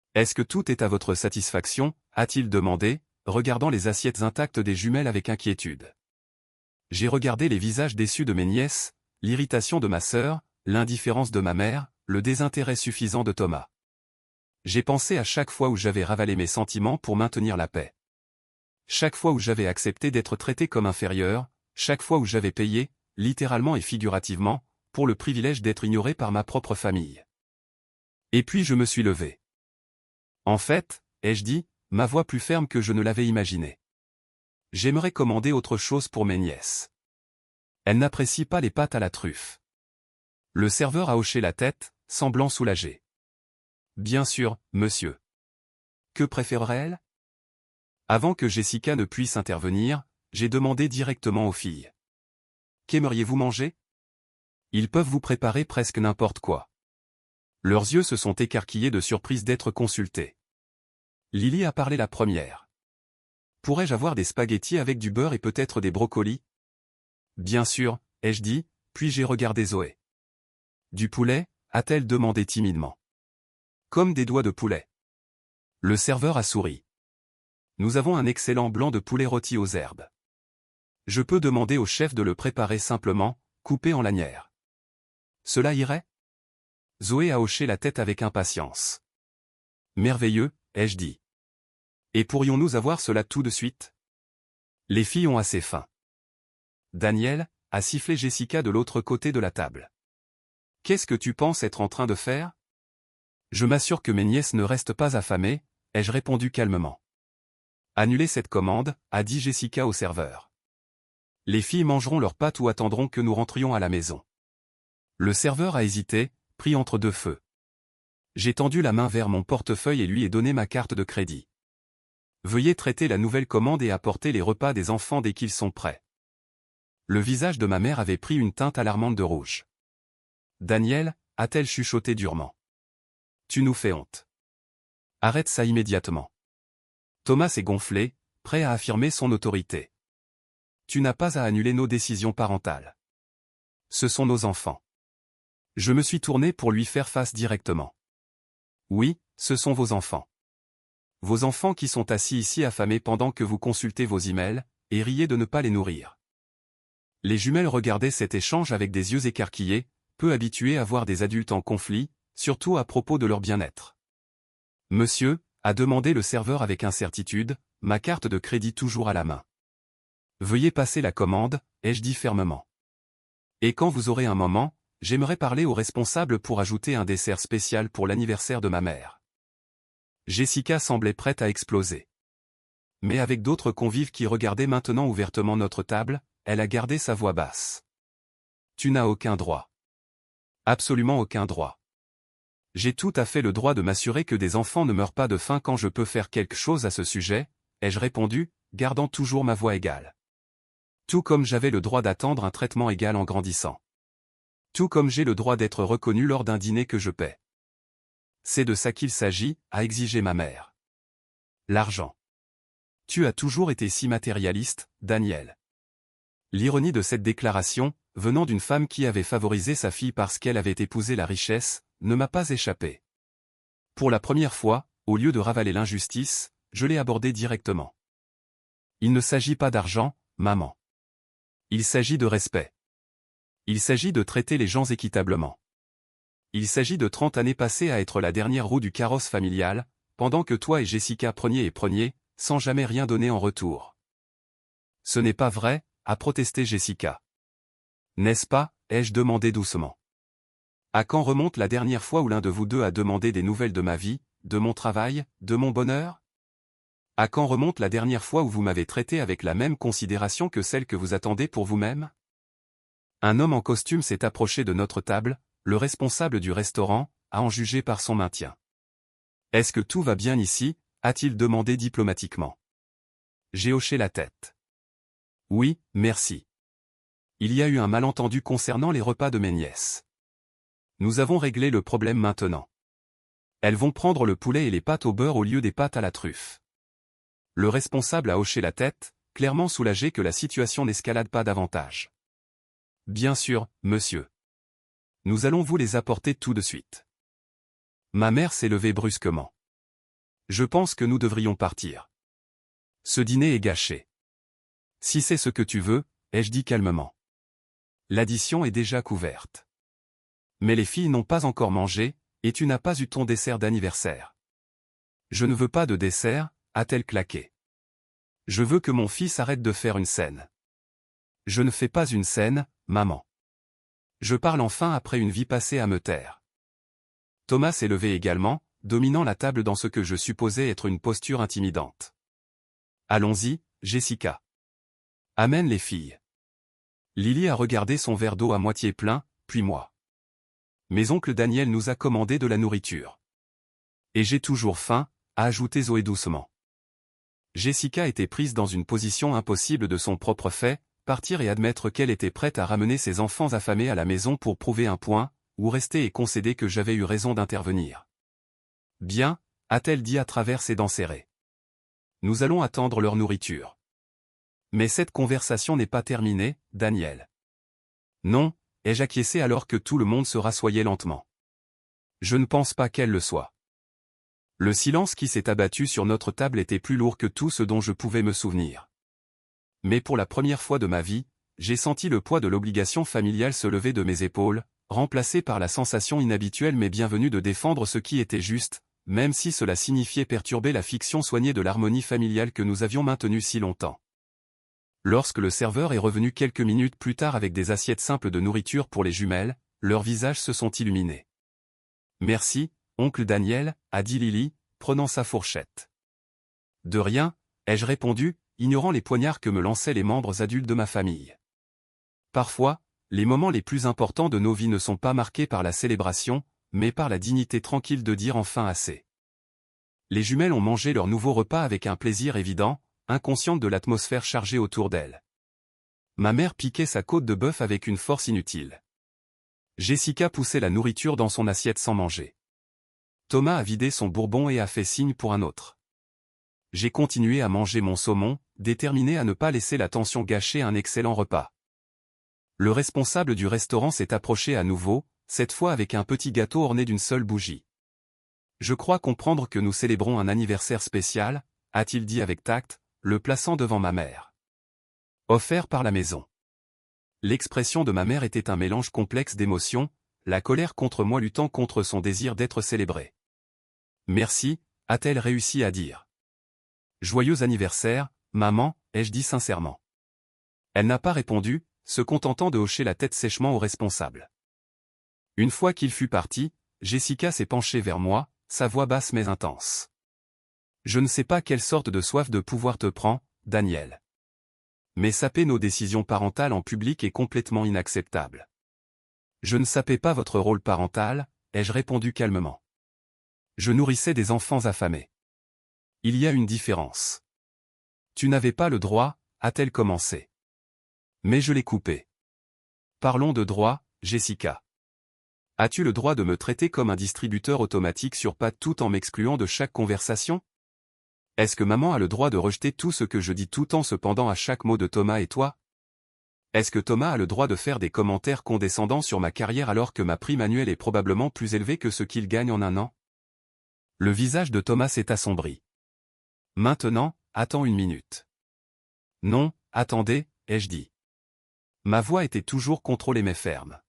« Est-ce que tout est à votre satisfaction ?» a-t-il demandé, regardant les assiettes intactes des jumelles avec inquiétude. J'ai regardé les visages déçus de mes nièces, l'irritation de ma sœur, l'indifférence de ma mère, le désintérêt suffisant de Thomas. J'ai pensé à chaque fois où j'avais ravalé mes sentiments pour maintenir la paix. Chaque fois où j'avais accepté d'être traité comme inférieur, chaque fois où j'avais payé, littéralement et figurativement, pour le privilège d'être ignoré par ma propre famille. Et puis je me suis levé. En fait, ai-je dit, ma voix plus ferme que je ne l'avais imaginé. J'aimerais commander autre chose pour mes nièces. Elles n'apprécient pas les pâtes à la truffe. Le serveur a hoché la tête, semblant soulagé. Bien sûr, monsieur. Que préférerait-elle ? Avant que Jessica ne puisse intervenir, j'ai demandé directement aux filles. Qu'aimeriez-vous manger ? Ils peuvent vous préparer presque n'importe quoi. Leurs yeux se sont écarquillés de surprise d'être consultés. Lily a parlé la première. Pourrais-je avoir des spaghettis avec du beurre et peut-être des brocolis ? Bien sûr, ai-je dit, puis j'ai regardé Zoé. Du poulet ? A-t-elle demandé timidement. Comme des doigts de poulet. Le serveur a souri. Nous avons un excellent blanc de poulet rôti aux herbes. Je peux demander au chef de le préparer simplement, coupé en lanières. Cela irait ? Zoé a hoché la tête avec impatience. Merveilleux, ai-je dit. Et pourrions-nous avoir cela tout de suite? Les filles ont assez faim. Daniel, a sifflé Jessica de l'autre côté de la table. Qu'est-ce que tu penses être en train de faire? Je m'assure que mes nièces ne restent pas affamées, ai-je répondu calmement. Annulez cette commande, a dit Jessica au serveur. Les filles mangeront leurs pâtes ou attendront que nous rentrions à la maison. Le serveur a hésité, pris entre deux feux. J'ai tendu la main vers mon portefeuille et lui ai donné ma carte de crédit. Veuillez traiter la nouvelle commande et apporter les repas des enfants dès qu'ils sont prêts. Le visage de ma mère avait pris une teinte alarmante de rouge. Daniel, a-t-elle chuchoté durement. Tu nous fais honte. Arrête ça immédiatement. Thomas s'est gonflé, prêt à affirmer son autorité. Tu n'as pas à annuler nos décisions parentales. Ce sont nos enfants. Je me suis tourné pour lui faire face directement. Oui, ce sont vos enfants. Vos enfants qui sont assis ici affamés pendant que vous consultez vos emails, et riez de ne pas les nourrir. Les jumelles regardaient cet échange avec des yeux écarquillés, peu habitués à voir des adultes en conflit, surtout à propos de leur bien-être. Monsieur, a demandé le serveur avec incertitude, ma carte de crédit toujours à la main. Veuillez passer la commande, ai-je dit fermement. Et quand vous aurez un moment, j'aimerais parler au responsable pour ajouter un dessert spécial pour l'anniversaire de ma mère. Jessica semblait prête à exploser. Mais avec d'autres convives qui regardaient maintenant ouvertement notre table, elle a gardé sa voix basse. Tu n'as aucun droit. Absolument aucun droit. J'ai tout à fait le droit de m'assurer que des enfants ne meurent pas de faim quand je peux faire quelque chose à ce sujet, ai-je répondu, gardant toujours ma voix égale. Tout comme j'avais le droit d'attendre un traitement égal en grandissant. Tout comme j'ai le droit d'être reconnu lors d'un dîner que je paie. C'est de ça qu'il s'agit, a exigé ma mère. L'argent. Tu as toujours été si matérialiste, Daniel. L'ironie de cette déclaration, venant d'une femme qui avait favorisé sa fille parce qu'elle avait épousé la richesse, ne m'a pas échappé. Pour la première fois, au lieu de ravaler l'injustice, je l'ai abordée directement. Il ne s'agit pas d'argent, maman. Il s'agit de respect. Il s'agit de traiter les gens équitablement. Il s'agit de 30 années passées à être la dernière roue du carrosse familial, pendant que toi et Jessica preniez, sans jamais rien donner en retour. Ce n'est pas vrai, a protesté Jessica. N'est-ce pas, ai-je demandé doucement. À quand remonte la dernière fois où l'un de vous deux a demandé des nouvelles de ma vie, de mon travail, de mon bonheur? À quand remonte la dernière fois où vous m'avez traité avec la même considération que celle que vous attendez pour vous-même? Un homme en costume s'est approché de notre table, le responsable du restaurant, à en juger par son maintien. Est-ce que tout va bien ici? A-t-il demandé diplomatiquement. J'ai hoché la tête. Oui, merci. Il y a eu un malentendu concernant les repas de mes nièces. Nous avons réglé le problème maintenant. Elles vont prendre le poulet et les pâtes au beurre au lieu des pâtes à la truffe. Le responsable a hoché la tête, clairement soulagé que la situation n'escalade pas davantage. Bien sûr, monsieur. Nous allons vous les apporter tout de suite. Ma mère s'est levée brusquement. Je pense que nous devrions partir. Ce dîner est gâché. Si c'est ce que tu veux, ai-je dit calmement. L'addition est déjà couverte. Mais les filles n'ont pas encore mangé, et tu n'as pas eu ton dessert d'anniversaire. Je ne veux pas de dessert, a-t-elle claqué. Je veux que mon fils arrête de faire une scène. Je ne fais pas une scène, maman. Je parle enfin après une vie passée à me taire. Thomas s'est levé également, dominant la table dans ce que je supposais être une posture intimidante. Allons-y, Jessica. Amène les filles. Lily a regardé son verre d'eau à moitié plein, puis moi. Mais oncle Daniel nous a commandé de la nourriture. Et j'ai toujours faim, a ajouté Zoé doucement. Jessica était prise dans une position impossible de son propre fait, partir et admettre qu'elle était prête à ramener ses enfants affamés à la maison pour prouver un point, ou rester et concéder que j'avais eu raison d'intervenir. Bien, a-t-elle dit à travers ses dents serrées. Nous allons attendre leur nourriture. Mais cette conversation n'est pas terminée, Daniel. Non, ai-je acquiescé alors que tout le monde se rassoyait lentement. Je ne pense pas qu'elle le soit. Le silence qui s'est abattu sur notre table était plus lourd que tout ce dont je pouvais me souvenir. Mais pour la première fois de ma vie, j'ai senti le poids de l'obligation familiale se lever de mes épaules, remplacé par la sensation inhabituelle mais bienvenue de défendre ce qui était juste, même si cela signifiait perturber la fiction soignée de l'harmonie familiale que nous avions maintenue si longtemps. Lorsque le serveur est revenu quelques minutes plus tard avec des assiettes simples de nourriture pour les jumelles, leurs visages se sont illuminés. « Merci, oncle Daniel » a dit Lily, prenant sa fourchette. « De rien » ai-je répondu, ignorant les poignards que me lançaient les membres adultes de ma famille. Parfois, les moments les plus importants de nos vies ne sont pas marqués par la célébration, mais par la dignité tranquille de dire enfin assez. Les jumelles ont mangé leur nouveau repas avec un plaisir évident, inconscientes de l'atmosphère chargée autour d'elles. Ma mère piquait sa côte de bœuf avec une force inutile. Jessica poussait la nourriture dans son assiette sans manger. Thomas a vidé son bourbon et a fait signe pour un autre. J'ai continué à manger mon saumon, déterminé à ne pas laisser la tension gâcher un excellent repas. Le responsable du restaurant s'est approché à nouveau, cette fois avec un petit gâteau orné d'une seule bougie. « Je crois comprendre que nous célébrons un anniversaire spécial » a-t-il dit avec tact, le plaçant devant ma mère. Offert par la maison. L'expression de ma mère était un mélange complexe d'émotions, la colère contre moi luttant contre son désir d'être célébrée. « Merci » a-t-elle réussi à dire. « Joyeux anniversaire, maman » ai-je dit sincèrement. Elle n'a pas répondu, se contentant de hocher la tête sèchement au responsable. Une fois qu'il fut parti, Jessica s'est penchée vers moi, sa voix basse mais intense. « Je ne sais pas quelle sorte de soif de pouvoir te prend, Daniel. Mais saper nos décisions parentales en public est complètement inacceptable. » Je ne sapais pas votre rôle parental, ai-je répondu calmement. Je nourrissais des enfants affamés. Il y a une différence. Tu n'avais pas le droit, a-t-elle commencé. Mais je l'ai coupé. Parlons de droit, Jessica. As-tu le droit de me traiter comme un distributeur automatique sur pattes tout en m'excluant de chaque conversation? Est-ce que maman a le droit de rejeter tout ce que je dis tout en se pendant à chaque mot de Thomas et toi? Est-ce que Thomas a le droit de faire des commentaires condescendants sur ma carrière alors que ma prime annuelle est probablement plus élevée que ce qu'il gagne en un an? Le visage de Thomas s'est assombri. Maintenant, attends une minute. Non, attendez, ai-je dit. Ma voix était toujours contrôlée mais ferme.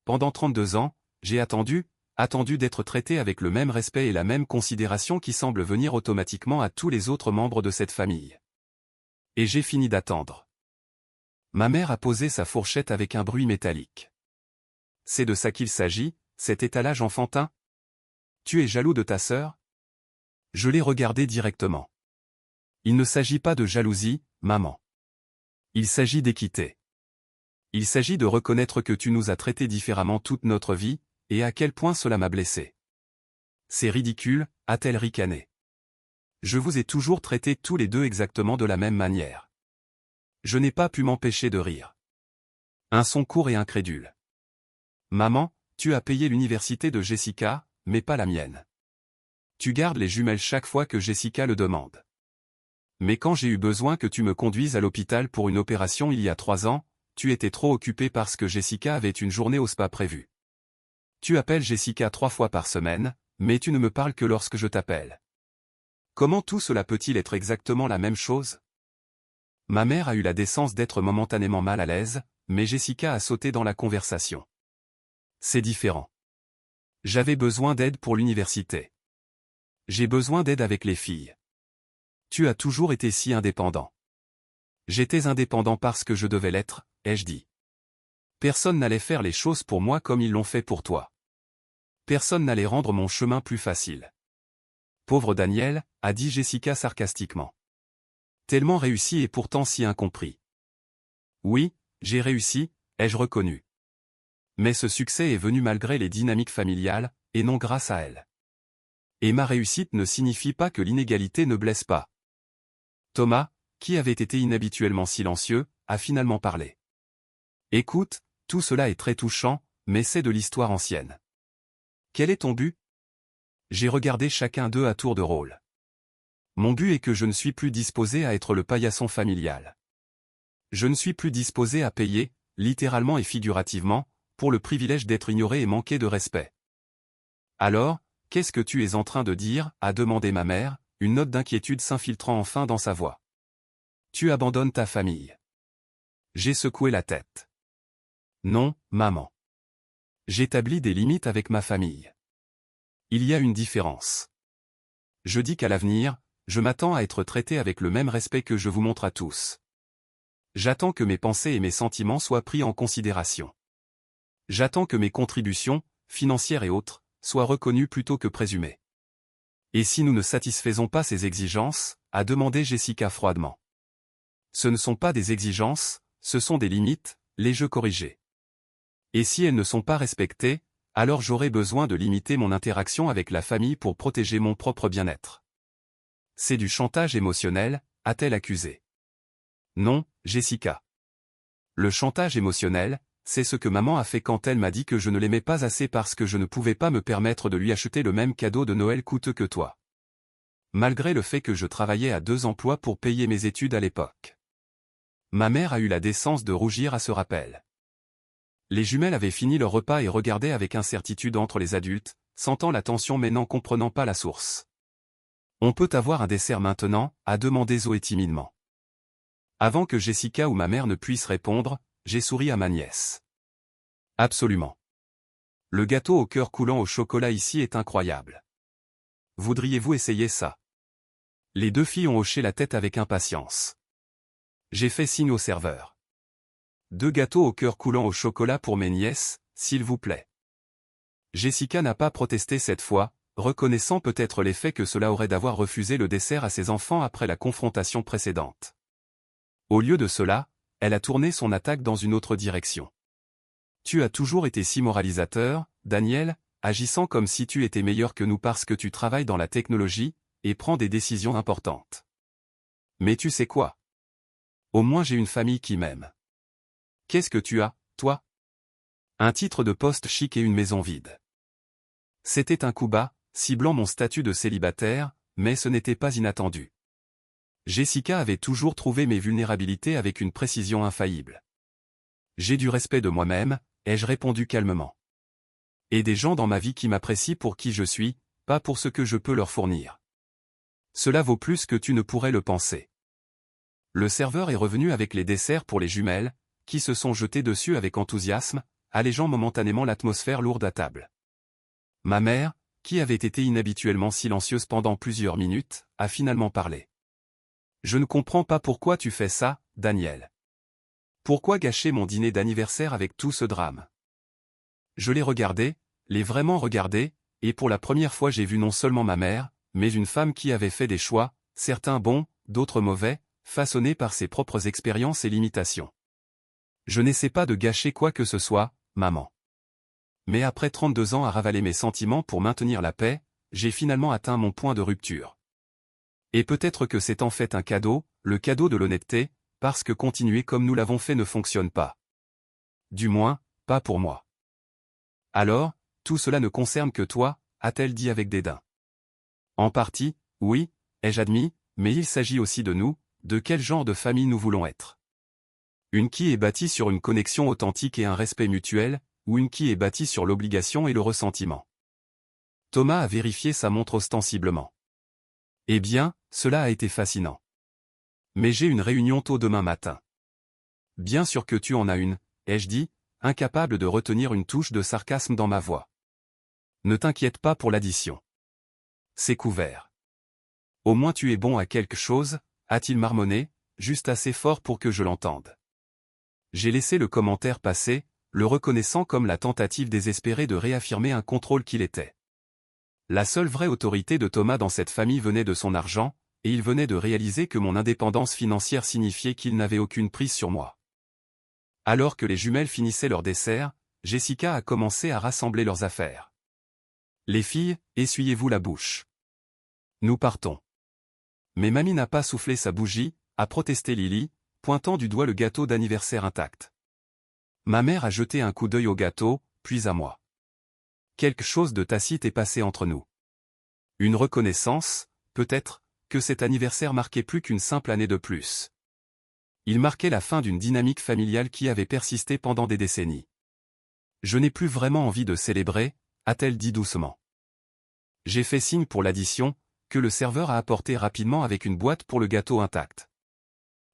Pendant 32 ans, j'ai attendu d'être traité avec le même respect et la même considération qui semble venir automatiquement à tous les autres membres de cette famille. Et j'ai fini d'attendre. Ma mère a posé sa fourchette avec un bruit métallique. C'est de ça qu'il s'agit, cet étalage enfantin? Tu es jaloux de ta sœur? Je l'ai regardé directement. Il ne s'agit pas de jalousie, maman. Il s'agit d'équité. Il s'agit de reconnaître que tu nous as traités différemment toute notre vie, et à quel point cela m'a blessé. C'est ridicule, a-t-elle ricané. Je vous ai toujours traités tous les deux exactement de la même manière. Je n'ai pas pu m'empêcher de rire. Un son court et incrédule. Maman, tu as payé l'université de Jessica, mais pas la mienne. Tu gardes les jumelles chaque fois que Jessica le demande. Mais quand j'ai eu besoin que tu me conduises à l'hôpital pour une opération il y a 3 ans, tu étais trop occupé parce que Jessica avait une journée au spa prévue. Tu appelles Jessica 3 fois par semaine, mais tu ne me parles que lorsque je t'appelle. Comment tout cela peut-il être exactement la même chose? Ma mère a eu la décence d'être momentanément mal à l'aise, mais Jessica a sauté dans la conversation. C'est différent. J'avais besoin d'aide pour l'université. J'ai besoin d'aide avec les filles. Tu as toujours été si indépendant. J'étais indépendant parce que je devais l'être, ai-je dit. Personne n'allait faire les choses pour moi comme ils l'ont fait pour toi. Personne n'allait rendre mon chemin plus facile. Pauvre Daniel, a dit Jessica sarcastiquement. Tellement réussi et pourtant si incompris. Oui, j'ai réussi, ai-je reconnu. Mais ce succès est venu malgré les dynamiques familiales, et non grâce à elle. Et ma réussite ne signifie pas que l'inégalité ne blesse pas. Thomas, qui avait été inhabituellement silencieux, a finalement parlé. Écoute, tout cela est très touchant, mais c'est de l'histoire ancienne. Quel est ton but? J'ai regardé chacun d'eux à tour de rôle. Mon but est que je ne suis plus disposé à être le paillasson familial. Je ne suis plus disposé à payer, littéralement et figurativement, pour le privilège d'être ignoré et manqué de respect. Alors, qu'est-ce que tu es en train de dire? A demandé ma mère, une note d'inquiétude s'infiltrant enfin dans sa voix. Tu abandonnes ta famille. J'ai secoué la tête. Non, maman. J'établis des limites avec ma famille. Il y a une différence. Je dis qu'à l'avenir, je m'attends à être traité avec le même respect que je vous montre à tous. J'attends que mes pensées et mes sentiments soient pris en considération. J'attends que mes contributions, financières et autres, soient reconnues plutôt que présumées. Et si nous ne satisfaisons pas ces exigences, a demandé Jessica froidement. Ce ne sont pas des exigences, ce sont des limites, les jeux corrigés. Et si elles ne sont pas respectées, alors j'aurai besoin de limiter mon interaction avec la famille pour protéger mon propre bien-être. C'est du chantage émotionnel, a-t-elle accusé. Non, Jessica. Le chantage émotionnel, c'est ce que maman a fait quand elle m'a dit que je ne l'aimais pas assez parce que je ne pouvais pas me permettre de lui acheter le même cadeau de Noël coûteux que toi. Malgré le fait que je travaillais à 2 emplois pour payer mes études à l'époque. Ma mère a eu la décence de rougir à ce rappel. Les jumelles avaient fini leur repas et regardaient avec incertitude entre les adultes, sentant la tension mais n'en comprenant pas la source. On peut avoir un dessert maintenant, a demandé Zoé timidement. Avant que Jessica ou ma mère ne puissent répondre, j'ai souri à ma nièce. Absolument. Le gâteau au cœur coulant au chocolat ici est incroyable. Voudriez-vous essayer ça? Les 2 filles ont hoché la tête avec impatience. J'ai fait signe au serveur. 2 gâteaux au cœur coulant au chocolat pour mes nièces, s'il vous plaît. Jessica n'a pas protesté cette fois, reconnaissant peut-être l'effet que cela aurait d'avoir refusé le dessert à ses enfants après la confrontation précédente. Au lieu de cela, elle a tourné son attaque dans une autre direction. Tu as toujours été si moralisateur, Daniel, agissant comme si tu étais meilleur que nous parce que tu travailles dans la technologie, et prends des décisions importantes. Mais tu sais quoi? Au moins j'ai une famille qui m'aime. Qu'est-ce que tu as, toi? Un titre de poste chic et une maison vide. C'était un coup bas, ciblant mon statut de célibataire, mais ce n'était pas inattendu. Jessica avait toujours trouvé mes vulnérabilités avec une précision infaillible. J'ai du respect de moi-même, ai-je répondu calmement. Et des gens dans ma vie qui m'apprécient pour qui je suis, pas pour ce que je peux leur fournir. Cela vaut plus que tu ne pourrais le penser. Le serveur est revenu avec les desserts pour les jumelles, qui se sont jetées dessus avec enthousiasme, allégeant momentanément l'atmosphère lourde à table. Ma mère, qui avait été inhabituellement silencieuse pendant plusieurs minutes, a finalement parlé. Je ne comprends pas pourquoi tu fais ça, Daniel. Pourquoi gâcher mon dîner d'anniversaire avec tout ce drame? Je l'ai regardé, l'ai vraiment regardé, et pour la première fois j'ai vu non seulement ma mère, mais une femme qui avait fait des choix, certains bons, d'autres mauvais, façonnés par ses propres expériences et limitations. Je n'essaie pas de gâcher quoi que ce soit, maman. Mais après 32 ans à ravaler mes sentiments pour maintenir la paix, j'ai finalement atteint mon point de rupture. Et peut-être que c'est en fait un cadeau, le cadeau de l'honnêteté, parce que continuer comme nous l'avons fait ne fonctionne pas. Du moins, pas pour moi. Alors, tout cela ne concerne que toi, a-t-elle dit avec dédain. En partie, oui, ai-je admis, mais il s'agit aussi de nous, de quel genre de famille nous voulons être. Une qui est bâtie sur une connexion authentique et un respect mutuel, ou une qui est bâtie sur l'obligation et le ressentiment. Thomas a vérifié sa montre ostensiblement. Eh bien, cela a été fascinant. Mais j'ai une réunion tôt demain matin. Bien sûr que tu en as une, ai-je dit, incapable de retenir une touche de sarcasme dans ma voix. Ne t'inquiète pas pour l'addition. C'est couvert. Au moins tu es bon à quelque chose, a-t-il marmonné, juste assez fort pour que je l'entende. J'ai laissé le commentaire passer, le reconnaissant comme la tentative désespérée de réaffirmer un contrôle qu'il était. La seule vraie autorité de Thomas dans cette famille venait de son argent, et il venait de réaliser que mon indépendance financière signifiait qu'il n'avait aucune prise sur moi. Alors que les jumelles finissaient leur dessert, Jessica a commencé à rassembler leurs affaires. Les filles, essuyez-vous la bouche. Nous partons. Mais mamie n'a pas soufflé sa bougie, a protesté Lily, pointant du doigt le gâteau d'anniversaire intact. Ma mère a jeté un coup d'œil au gâteau, puis à moi. Quelque chose de tacite est passé entre nous. Une reconnaissance, peut-être, que cet anniversaire marquait plus qu'une simple année de plus. Il marquait la fin d'une dynamique familiale qui avait persisté pendant des décennies. Je n'ai plus vraiment envie de célébrer, a-t-elle dit doucement. J'ai fait signe pour l'addition, que le serveur a apporté rapidement avec une boîte pour le gâteau intact.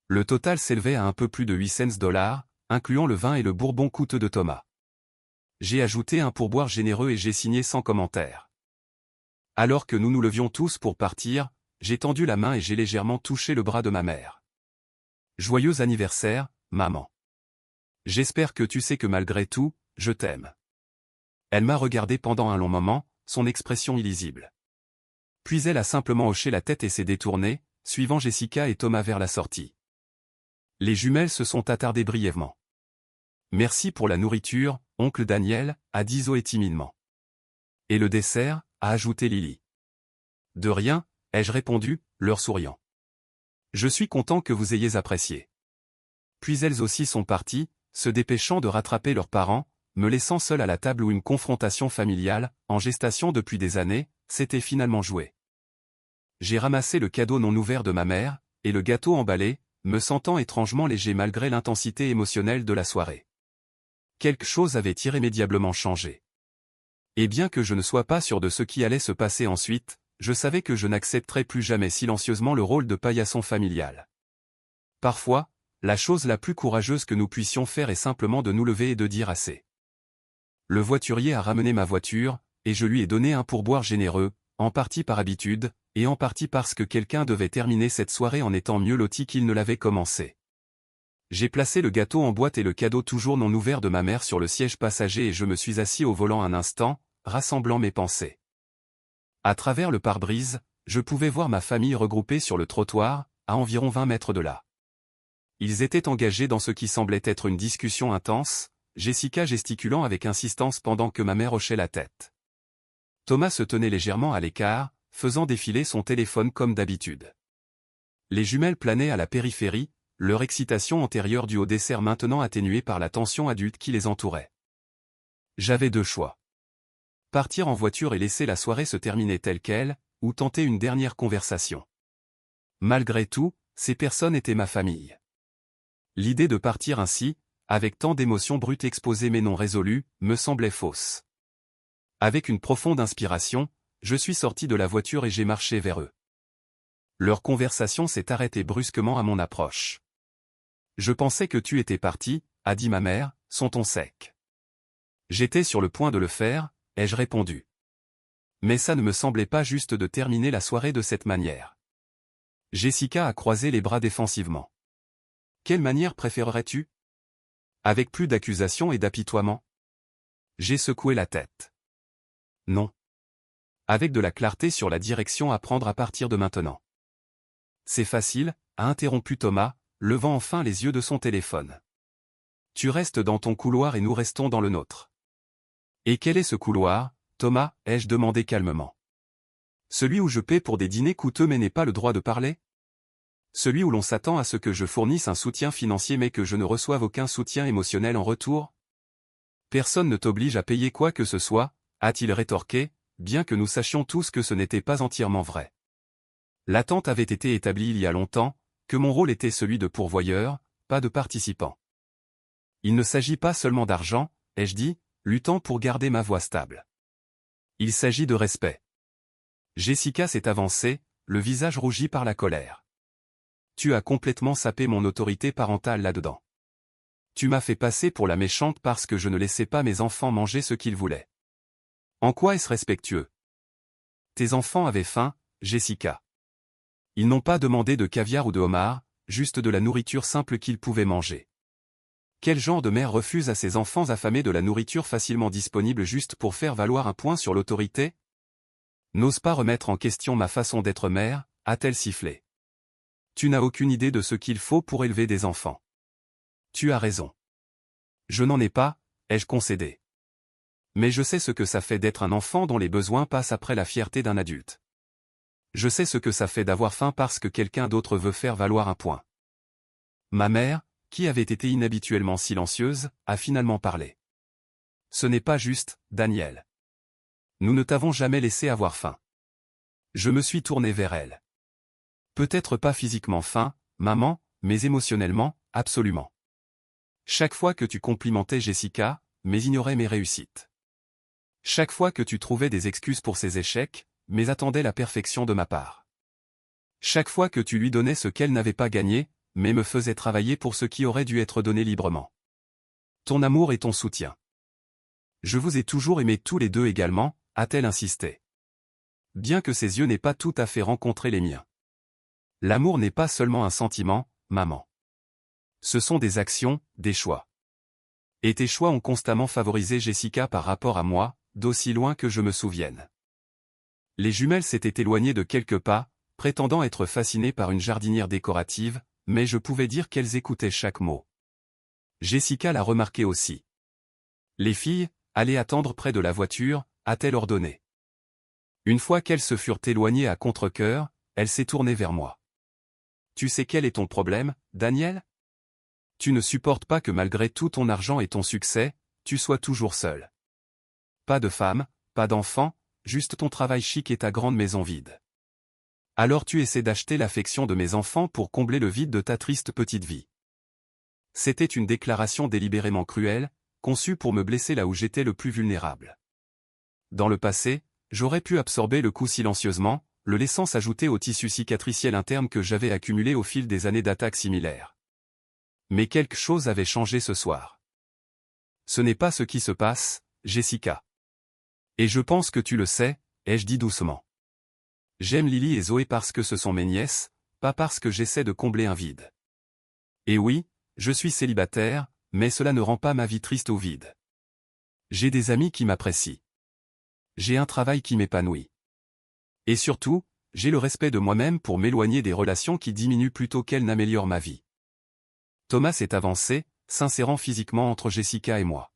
Le total s'élevait à un peu plus de 800 $, incluant le vin et le bourbon coûteux de Thomas. J'ai ajouté un pourboire généreux et j'ai signé sans commentaire. Alors que nous nous levions tous pour partir, j'ai tendu la main et j'ai légèrement touché le bras de ma mère. Joyeux anniversaire, maman. J'espère que tu sais que malgré tout, je t'aime. Elle m'a regardé pendant un long moment, son expression illisible. Puis elle a simplement hoché la tête et s'est détournée, suivant Jessica et Thomas vers la sortie. Les jumelles se sont attardées brièvement. Merci pour la nourriture, oncle Daniel, a dit Zoé timidement. Et le dessert, a ajouté Lily. De rien, ai-je répondu, leur souriant. Je suis content que vous ayez apprécié. Puis elles aussi sont parties, se dépêchant de rattraper leurs parents, me laissant seul à la table où une confrontation familiale, en gestation depuis des années, s'était finalement jouée. J'ai ramassé le cadeau non ouvert de ma mère, et le gâteau emballé, me sentant étrangement léger malgré l'intensité émotionnelle de la soirée. Quelque chose avait irrémédiablement changé. Et bien que je ne sois pas sûr de ce qui allait se passer ensuite, je savais que je n'accepterais plus jamais silencieusement le rôle de paillasson familial. Parfois, la chose la plus courageuse que nous puissions faire est simplement de nous lever et de dire assez. Le voiturier a ramené ma voiture, et je lui ai donné un pourboire généreux, en partie par habitude, et en partie parce que quelqu'un devait terminer cette soirée en étant mieux loti qu'il ne l'avait commencé. J'ai placé le gâteau en boîte et le cadeau toujours non ouvert de ma mère sur le siège passager et je me suis assis au volant un instant, rassemblant mes pensées. À travers le pare-brise, je pouvais voir ma famille regroupée sur le trottoir, à environ 20 mètres de là. Ils étaient engagés dans ce qui semblait être une discussion intense, Jessica gesticulant avec insistance pendant que ma mère hochait la tête. Thomas se tenait légèrement à l'écart, faisant défiler son téléphone comme d'habitude. Les jumelles planaient à la périphérie, leur excitation antérieure due au dessert maintenant atténuée par la tension adulte qui les entourait. J'avais deux choix. Partir en voiture et laisser la soirée se terminer telle qu'elle, ou tenter une dernière conversation. Malgré tout, ces personnes étaient ma famille. L'idée de partir ainsi, avec tant d'émotions brutes exposées mais non résolues, me semblait fausse. Avec une profonde inspiration, je suis sorti de la voiture et j'ai marché vers eux. Leur conversation s'est arrêtée brusquement à mon approche. Je pensais que tu étais parti, a dit ma mère, son ton sec. J'étais sur le point de le faire, ai-je répondu. Mais ça ne me semblait pas juste de terminer la soirée de cette manière. Jessica a croisé les bras défensivement. Quelle manière préférerais-tu? Avec plus d'accusation et d'apitoiement? J'ai secoué la tête. Non. Avec de la clarté sur la direction à prendre à partir de maintenant. C'est facile, a interrompu Thomas, levant enfin les yeux de son téléphone. Tu restes dans ton couloir et nous restons dans le nôtre. Et quel est ce couloir, Thomas, ai-je demandé calmement. Celui où je paie pour des dîners coûteux mais n'ai pas le droit de parler? Celui où l'on s'attend à ce que je fournisse un soutien financier mais que je ne reçoive aucun soutien émotionnel en retour? Personne ne t'oblige à payer quoi que ce soit, a-t-il rétorqué, bien que nous sachions tous que ce n'était pas entièrement vrai. L'attente avait été établie il y a longtemps, que mon rôle était celui de pourvoyeur, pas de participant. Il ne s'agit pas seulement d'argent, ai-je dit, luttant pour garder ma voix stable. Il s'agit de respect. Jessica s'est avancée, le visage rougi par la colère. Tu as complètement sapé mon autorité parentale là-dedans. Tu m'as fait passer pour la méchante parce que je ne laissais pas mes enfants manger ce qu'ils voulaient. En quoi est-ce respectueux? Tes enfants avaient faim, Jessica. Ils n'ont pas demandé de caviar ou de homard, juste de la nourriture simple qu'ils pouvaient manger. Quel genre de mère refuse à ses enfants affamés de la nourriture facilement disponible juste pour faire valoir un point sur l'autorité? N'ose pas remettre en question ma façon d'être mère, a-t-elle sifflé. Tu n'as aucune idée de ce qu'il faut pour élever des enfants. Tu as raison. Je n'en ai pas, ai-je concédé. Mais je sais ce que ça fait d'être un enfant dont les besoins passent après la fierté d'un adulte. Je sais ce que ça fait d'avoir faim parce que quelqu'un d'autre veut faire valoir un point. Ma mère, qui avait été inhabituellement silencieuse, a finalement parlé. Ce n'est pas juste, Daniel. Nous ne t'avons jamais laissé avoir faim. Je me suis tourné vers elle. Peut-être pas physiquement faim, maman, mais émotionnellement, absolument. Chaque fois que tu complimentais Jessica, mais ignorais mes réussites. Chaque fois que tu trouvais des excuses pour ses échecs, mais attendais la perfection de ma part. Chaque fois que tu lui donnais ce qu'elle n'avait pas gagné, mais me faisais travailler pour ce qui aurait dû être donné librement. Ton amour et ton soutien. Je vous ai toujours aimés tous les deux également, a-t-elle insisté. bien que ses yeux n'aient pas tout à fait rencontré les miens. L'amour n'est pas seulement un sentiment, maman. Ce sont des actions, des choix. Et tes choix ont constamment favorisé Jessica par rapport à moi, d'aussi loin que je me souvienne. Les jumelles s'étaient éloignées de quelques pas, prétendant être fascinées par une jardinière décorative, mais je pouvais dire qu'elles écoutaient chaque mot. Jessica l'a remarqué aussi. Les filles, allez attendre près de la voiture, a-t-elle ordonné. Une fois qu'elles se furent éloignées à contre-cœur, elle s'est tournée vers moi. Tu sais quel est ton problème, Daniel? Tu ne supportes pas que malgré tout ton argent et ton succès, tu sois toujours seul. Pas de femme, pas d'enfant, juste ton travail chic et ta grande maison vide. Alors tu essaies d'acheter l'affection de mes enfants pour combler le vide de ta triste petite vie. C'était une déclaration délibérément cruelle, conçue pour me blesser là où j'étais le plus vulnérable. Dans le passé, j'aurais pu absorber le coup silencieusement, le laissant s'ajouter au tissu cicatriciel interne que j'avais accumulé au fil des années d'attaques similaires. Mais quelque chose avait changé ce soir. Ce n'est pas ce qui se passe, Jessica. Et je pense que tu le sais, ai-je dit doucement. J'aime Lily et Zoé parce que ce sont mes nièces, pas parce que j'essaie de combler un vide. Et oui, je suis célibataire, mais cela ne rend pas ma vie triste ou vide. J'ai des amis qui m'apprécient. J'ai un travail qui m'épanouit. Et surtout, j'ai le respect de moi-même pour m'éloigner des relations qui diminuent plutôt qu'elles n'améliorent ma vie. Thomas s'est avancé, s'insérant physiquement entre Jessica et moi.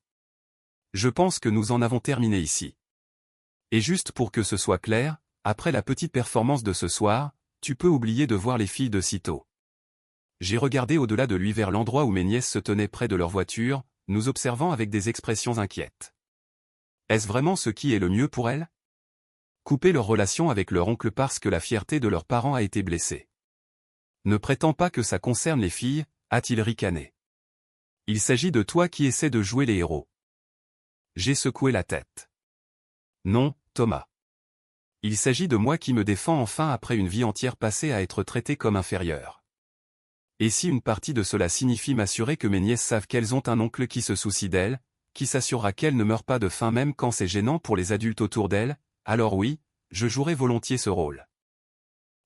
Je pense que nous en avons terminé ici. Et juste pour que ce soit clair, après la petite performance de ce soir, tu peux oublier de voir les filles de sitôt. J'ai regardé au-delà de lui vers l'endroit où mes nièces se tenaient près de leur voiture, nous observant avec des expressions inquiètes. Est-ce vraiment ce qui est le mieux pour elles? Couper leur relation avec leur oncle parce que la fierté de leurs parents a été blessée. Ne prétends pas que ça concerne les filles, a-t-il ricané. Il s'agit de toi qui essaies de jouer les héros. J'ai secoué la tête. Non, Thomas. Il s'agit de moi qui me défends enfin après une vie entière passée à être traité comme inférieur. Et si une partie de cela signifie m'assurer que mes nièces savent qu'elles ont un oncle qui se soucie d'elles, qui s'assurera qu'elles ne meurent pas de faim même quand c'est gênant pour les adultes autour d'elles, alors oui, je jouerai volontiers ce rôle.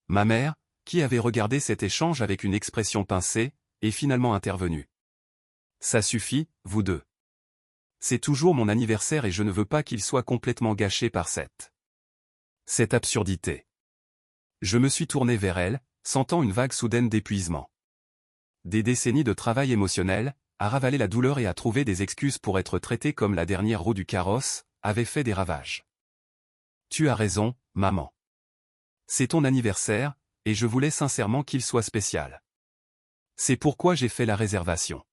Ma mère, qui avait regardé cet échange avec une expression pincée, est finalement intervenue. Ça suffit, vous deux. C'est toujours mon anniversaire et je ne veux pas qu'il soit complètement gâché par cette absurdité. Je me suis tourné vers elle, sentant une vague soudaine d'épuisement. Des décennies de travail émotionnel, à ravaler la douleur et à trouver des excuses pour être traité comme la dernière roue du carrosse, avaient fait des ravages. Tu as raison, maman. C'est ton anniversaire, et je voulais sincèrement qu'il soit spécial. C'est pourquoi j'ai fait la réservation.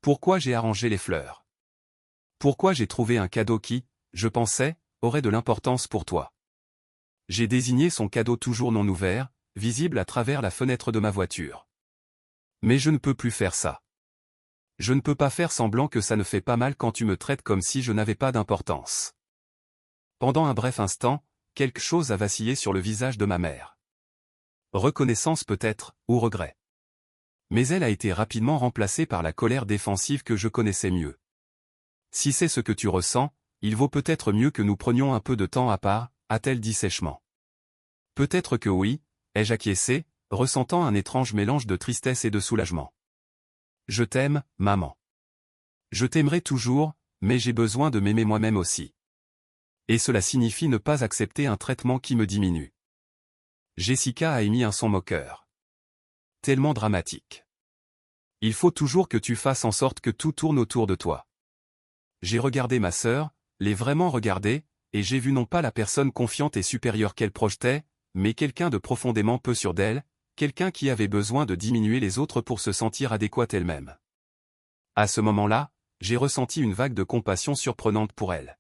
Pourquoi j'ai arrangé les fleurs. Pourquoi j'ai trouvé un cadeau qui, je pensais, aurait de l'importance pour toi. J'ai désigné son cadeau toujours non ouvert, visible à travers la fenêtre de ma voiture. Mais je ne peux plus faire ça. Je ne peux pas faire semblant que ça ne fait pas mal quand tu me traites comme si je n'avais pas d'importance. Pendant un bref instant, quelque chose a vacillé sur le visage de ma mère. Reconnaissance peut-être, ou regret. Mais elle a été rapidement remplacée par la colère défensive que je connaissais mieux. Si c'est ce que tu ressens, il vaut peut-être mieux que nous prenions un peu de temps à part, a-t-elle dit sèchement. Peut-être que oui, ai-je acquiescé, ressentant un étrange mélange de tristesse et de soulagement. Je t'aime, maman. Je t'aimerai toujours, mais j'ai besoin de m'aimer moi-même aussi. Et cela signifie ne pas accepter un traitement qui me diminue. Jessica a émis un son moqueur. Tellement dramatique. Il faut toujours que tu fasses en sorte que tout tourne autour de toi. J'ai regardé ma sœur, l'ai vraiment regardée, et j'ai vu non pas la personne confiante et supérieure qu'elle projetait, mais quelqu'un de profondément peu sûr d'elle, quelqu'un qui avait besoin de diminuer les autres pour se sentir adéquate elle-même. À ce moment-là, j'ai ressenti une vague de compassion surprenante pour elle.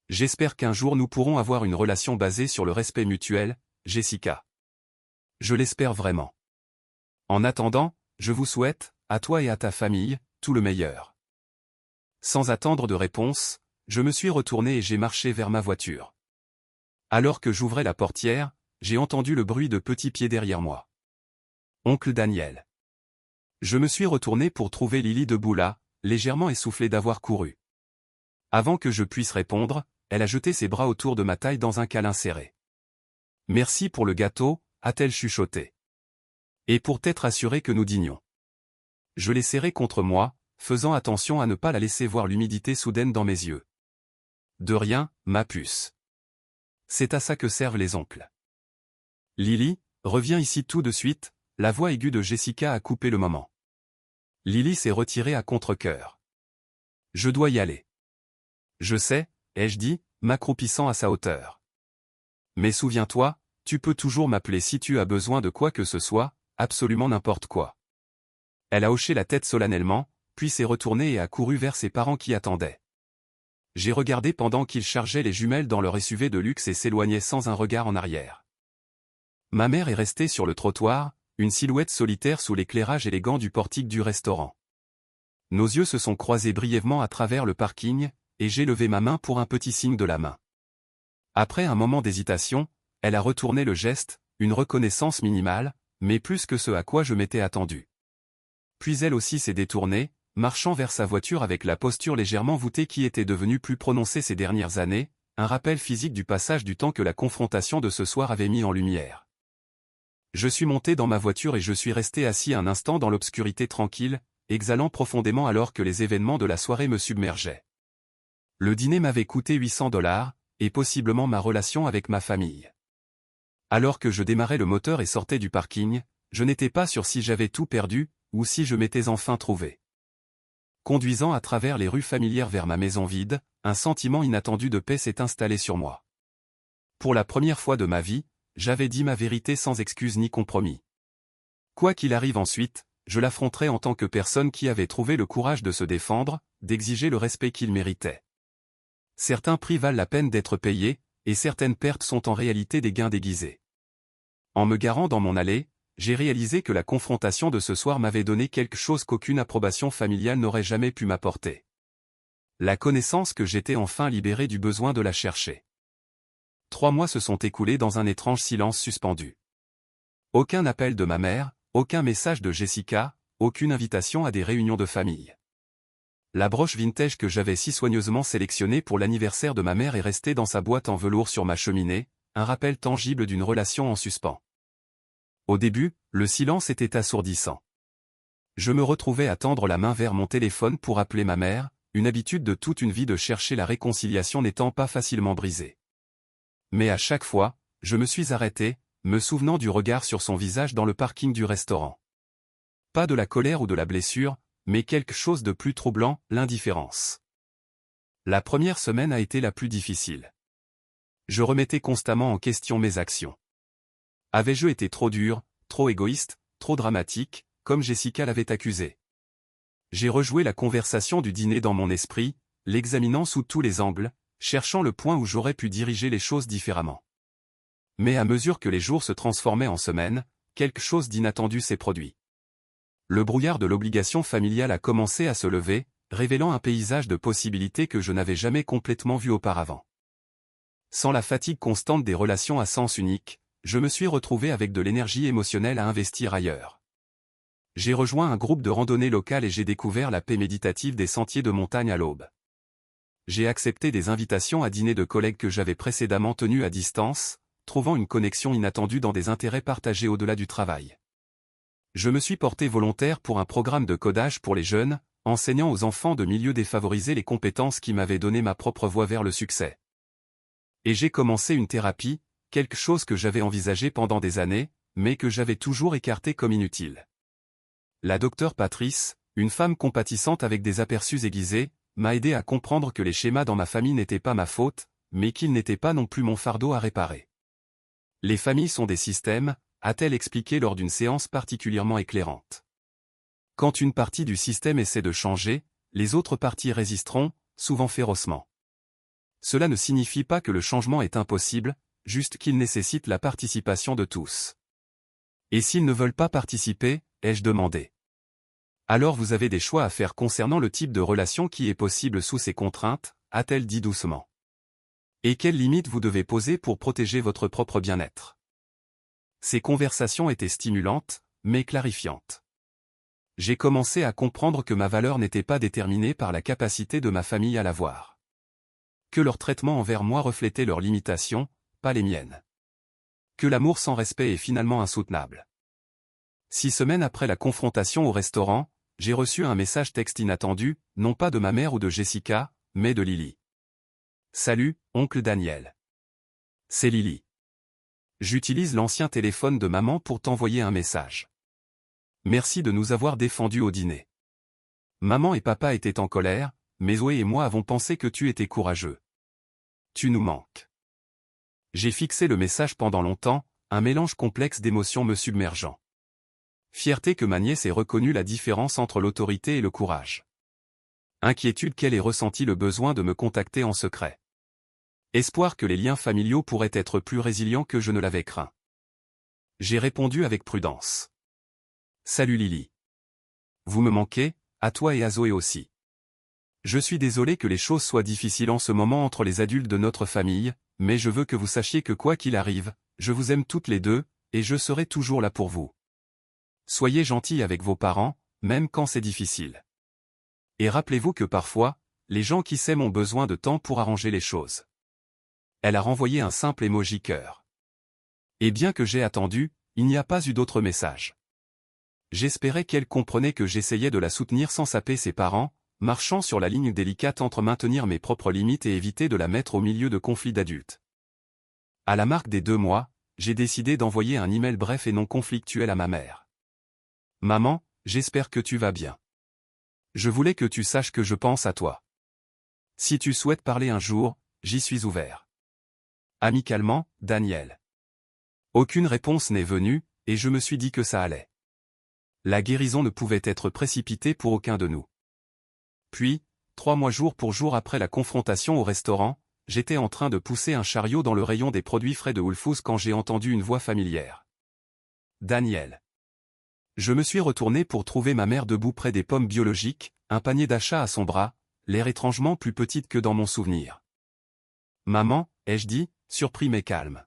J'espère qu'un jour nous pourrons avoir une relation basée sur le respect mutuel, Jessica. Je l'espère vraiment. En attendant, je vous souhaite, à toi et à ta famille, tout le meilleur. Sans attendre de réponse, je me suis retourné et j'ai marché vers ma voiture. Alors que j'ouvrais la portière, j'ai entendu le bruit de petits pieds derrière moi. Oncle Daniel. Je me suis retourné pour trouver Lily debout là, légèrement essoufflée d'avoir couru. Avant que je puisse répondre, elle a jeté ses bras autour de ma taille dans un câlin serré. Merci pour le gâteau, a-t-elle chuchoté. Et pour t'être assuré que nous dînions. Je l'ai serré contre moi, faisant attention à ne pas la laisser voir l'humidité soudaine dans mes yeux. De rien, ma puce. C'est à ça que servent les oncles. Lily, reviens ici tout de suite, la voix aiguë de Jessica a coupé le moment. Lily s'est retirée à contre-cœur. Je dois y aller. Je sais, ai-je dit, m'accroupissant à sa hauteur. Mais souviens-toi, tu peux toujours m'appeler si tu as besoin de quoi que ce soit, absolument n'importe quoi. Elle a hoché la tête solennellement, puis s'est retournée et a couru vers ses parents qui attendaient. J'ai regardé pendant qu'ils chargeaient les jumelles dans leur SUV de luxe et s'éloignaient sans un regard en arrière. Ma mère est restée sur le trottoir, une silhouette solitaire sous l'éclairage élégant du portique du restaurant. Nos yeux se sont croisés brièvement à travers le parking, et j'ai levé ma main pour un petit signe de la main. Après un moment d'hésitation, elle a retourné le geste, une reconnaissance minimale, mais plus que ce à quoi je m'étais attendu. Puis elle aussi s'est détournée, marchant vers sa voiture avec la posture légèrement voûtée qui était devenue plus prononcée ces dernières années, un rappel physique du passage du temps que la confrontation de ce soir avait mis en lumière. Je suis monté dans ma voiture et je suis resté assis un instant dans l'obscurité tranquille, exhalant profondément alors que les événements de la soirée me submergeaient. Le dîner m'avait coûté $800, et possiblement ma relation avec ma famille. Alors que je démarrais le moteur et sortais du parking, je n'étais pas sûr si j'avais tout perdu, ou si je m'étais enfin trouvé. Conduisant à travers les rues familières vers ma maison vide, un sentiment inattendu de paix s'est installé sur moi. Pour la première fois de ma vie, j'avais dit ma vérité sans excuse ni compromis. Quoi qu'il arrive ensuite, je l'affronterai en tant que personne qui avait trouvé le courage de se défendre, d'exiger le respect qu'il méritait. Certains prix valent la peine d'être payés, et certaines pertes sont en réalité des gains déguisés. En me garant dans mon allée, j'ai réalisé que la confrontation de ce soir m'avait donné quelque chose qu'aucune approbation familiale n'aurait jamais pu m'apporter. La connaissance que j'étais enfin libéré du besoin de la chercher. 3 mois se sont écoulés dans un étrange silence suspendu. Aucun appel de ma mère, aucun message de Jessica, aucune invitation à des réunions de famille. La broche vintage que j'avais si soigneusement sélectionnée pour l'anniversaire de ma mère est restée dans sa boîte en velours sur ma cheminée, un rappel tangible d'une relation en suspens. Au début, le silence était assourdissant. Je me retrouvais à tendre la main vers mon téléphone pour appeler ma mère, une habitude de toute une vie de chercher la réconciliation n'étant pas facilement brisée. Mais à chaque fois, je me suis arrêté, me souvenant du regard sur son visage dans le parking du restaurant. Pas de la colère ou de la blessure, mais quelque chose de plus troublant, l'indifférence. La première semaine a été la plus difficile. Je remettais constamment en question mes actions. Avais-je été trop dur, trop égoïste, trop dramatique, comme Jessica l'avait accusé? J'ai rejoué la conversation du dîner dans mon esprit, l'examinant sous tous les angles, cherchant le point où j'aurais pu diriger les choses différemment. Mais à mesure que les jours se transformaient en semaines, quelque chose d'inattendu s'est produit. Le brouillard de l'obligation familiale a commencé à se lever, révélant un paysage de possibilités que je n'avais jamais complètement vu auparavant. Sans la fatigue constante des relations à sens unique, je me suis retrouvé avec de l'énergie émotionnelle à investir ailleurs. J'ai rejoint un groupe de randonnée locale et j'ai découvert la paix méditative des sentiers de montagne à l'aube. J'ai accepté des invitations à dîner de collègues que j'avais précédemment tenus à distance, trouvant une connexion inattendue dans des intérêts partagés au-delà du travail. Je me suis porté volontaire pour un programme de codage pour les jeunes, enseignant aux enfants de milieux défavorisés les compétences qui m'avaient donné ma propre voie vers le succès. Et j'ai commencé une thérapie, quelque chose que j'avais envisagé pendant des années, mais que j'avais toujours écarté comme inutile. La docteure Patrice, une femme compatissante avec des aperçus aiguisés, m'a aidé à comprendre que les schémas dans ma famille n'étaient pas ma faute, mais qu'ils n'étaient pas non plus mon fardeau à réparer. Les familles sont des systèmes, a-t-elle expliqué lors d'une séance particulièrement éclairante. Quand une partie du système essaie de changer, les autres parties résisteront, souvent férocement. Cela ne signifie pas que le changement est impossible, juste qu'il nécessite la participation de tous. Et s'ils ne veulent pas participer, ai-je demandé. Alors vous avez des choix à faire concernant le type de relation qui est possible sous ces contraintes, a-t-elle dit doucement. Et quelles limites vous devez poser pour protéger votre propre bien-être. Ces conversations étaient stimulantes, mais clarifiantes. J'ai commencé à comprendre que ma valeur n'était pas déterminée par la capacité de ma famille à la voir. Que leur traitement envers moi reflétait leurs limitations, pas les miennes. que l'amour sans respect est finalement insoutenable. 6 semaines après la confrontation au restaurant, j'ai reçu un message texte inattendu, non pas de ma mère ou de Jessica, mais de Lily. Salut, oncle Daniel. C'est Lily. J'utilise l'ancien téléphone de maman pour t'envoyer un message. Merci de nous avoir défendus au dîner. Maman et papa étaient en colère, mais Zoé et moi avons pensé que tu étais courageux. Tu nous manques. J'ai fixé le message pendant longtemps, un mélange complexe d'émotions me submergeant. Fierté que ma nièce ait reconnu la différence entre l'autorité et le courage. Inquiétude qu'elle ait ressenti le besoin de me contacter en secret. Espoir que les liens familiaux pourraient être plus résilients que je ne l'avais craint. J'ai répondu avec prudence. Salut Lily. Vous me manquez, à toi et à Zoé aussi. Je suis désolé que les choses soient difficiles en ce moment entre les adultes de notre famille, mais je veux que vous sachiez que quoi qu'il arrive, je vous aime toutes les deux, et je serai toujours là pour vous. Soyez gentils avec vos parents, même quand c'est difficile. Et rappelez-vous que parfois, les gens qui s'aiment ont besoin de temps pour arranger les choses. Elle a renvoyé un simple emoji cœur. Et bien que j'ai attendu, il n'y a pas eu d'autre message. J'espérais qu'elle comprenait que j'essayais de la soutenir sans saper ses parents, marchant sur la ligne délicate entre maintenir mes propres limites et éviter de la mettre au milieu de conflits d'adultes. À la marque des 2 mois, j'ai décidé d'envoyer un email bref et non conflictuel à ma mère. Maman, j'espère que tu vas bien. Je voulais que tu saches que je pense à toi. Si tu souhaites parler un jour, j'y suis ouvert. Amicalement, Daniel. Aucune réponse n'est venue, et je me suis dit que ça allait. La guérison ne pouvait être précipitée pour aucun de nous. Puis, 3 mois jour pour jour après la confrontation au restaurant, j'étais en train de pousser un chariot dans le rayon des produits frais de Whole Foods quand j'ai entendu une voix familière. Daniel. Je me suis retourné pour trouver ma mère debout près des pommes biologiques, un panier d'achat à son bras, l'air étrangement plus petite que dans mon souvenir. Maman, ai-je dit, surpris mais calme.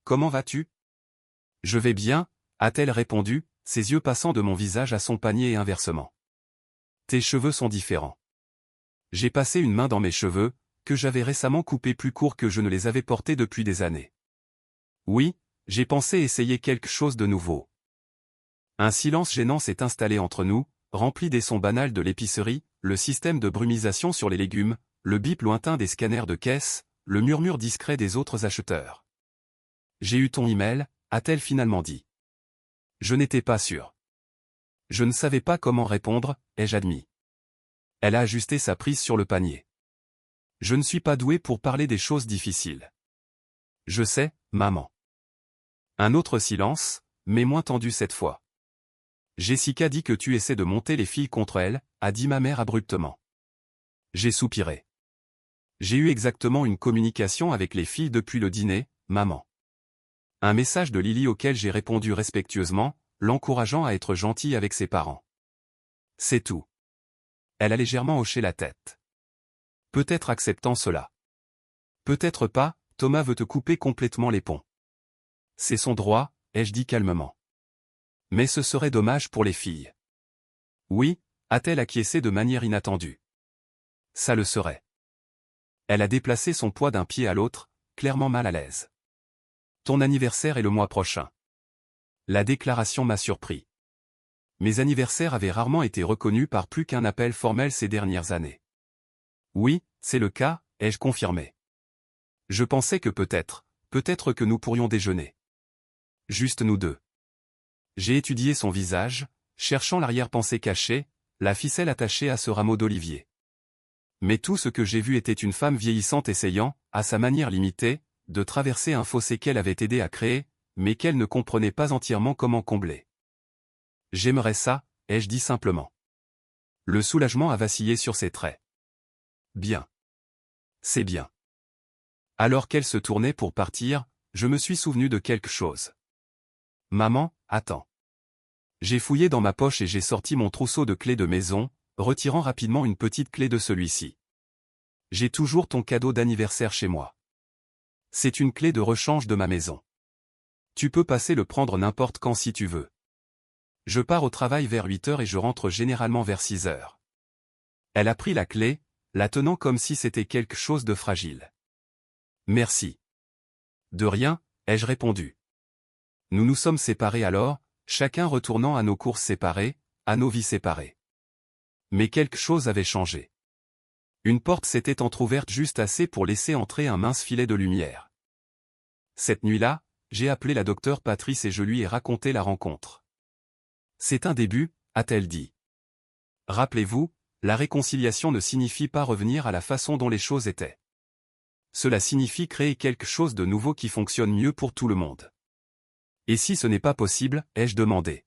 Comment vas-tu? Je vais bien, a-t-elle répondu, ses yeux passant de mon visage à son panier et inversement. Tes cheveux sont différents. J'ai passé une main dans mes cheveux, que j'avais récemment coupés plus courts que je ne les avais portés depuis des années. Oui, j'ai pensé essayer quelque chose de nouveau. Un silence gênant s'est installé entre nous, rempli des sons banals de l'épicerie, le système de brumisation sur les légumes, le bip lointain des scanners de caisse, le murmure discret des autres acheteurs. J'ai eu ton email, a-t-elle finalement dit. Je n'étais pas sûr. Je ne savais pas comment répondre, ai-je admis. Elle a ajusté sa prise sur le panier. Je ne suis pas doué pour parler des choses difficiles. Je sais, maman. Un autre silence, mais moins tendu cette fois. Jessica dit que tu essaies de monter les filles contre elle, a dit ma mère abruptement. J'ai soupiré. J'ai eu exactement une communication avec les filles depuis le dîner, maman. Un message de Lily auquel j'ai répondu respectueusement, l'encourageant à être gentil avec ses parents. C'est tout. Elle a légèrement hoché la tête. Peut-être acceptant cela. Peut-être pas, Thomas veut te couper complètement les ponts. C'est son droit, ai-je dit calmement. Mais ce serait dommage pour les filles. Oui, a-t-elle acquiescé de manière inattendue. Ça le serait. Elle a déplacé son poids d'un pied à l'autre, clairement mal à l'aise. Ton anniversaire est le mois prochain. La déclaration m'a surpris. Mes anniversaires avaient rarement été reconnus par plus qu'un appel formel ces dernières années. Oui, c'est le cas, ai-je confirmé. Je pensais que peut-être que nous pourrions déjeuner. Juste nous deux. J'ai étudié son visage, cherchant l'arrière-pensée cachée, la ficelle attachée à ce rameau d'olivier. Mais tout ce que j'ai vu était une femme vieillissante essayant, à sa manière limitée, de traverser un fossé qu'elle avait aidé à créer, mais qu'elle ne comprenait pas entièrement comment combler. J'aimerais ça, ai-je dit simplement. Le soulagement a vacillé sur ses traits. Bien. C'est bien. Alors qu'elle se tournait pour partir, je me suis souvenu de quelque chose. Maman, attends. J'ai fouillé dans ma poche et j'ai sorti mon trousseau de clés de maison, retirant rapidement une petite clé de celui-ci. J'ai toujours ton cadeau d'anniversaire chez moi. C'est une clé de rechange de ma maison. Tu peux passer le prendre n'importe quand si tu veux. Je pars au travail vers 8 heures et je rentre généralement vers 6 heures. Elle a pris la clé, la tenant comme si c'était quelque chose de fragile. Merci. De rien, ai-je répondu. Nous nous sommes séparés alors, chacun retournant à nos courses séparées, à nos vies séparées. Mais quelque chose avait changé. Une porte s'était entr'ouverte juste assez pour laisser entrer un mince filet de lumière. Cette nuit-là, j'ai appelé la docteure Patrice et je lui ai raconté la rencontre. C'est un début, a-t-elle dit. Rappelez-vous, la réconciliation ne signifie pas revenir à la façon dont les choses étaient. Cela signifie créer quelque chose de nouveau qui fonctionne mieux pour tout le monde. Et si ce n'est pas possible, ai-je demandé.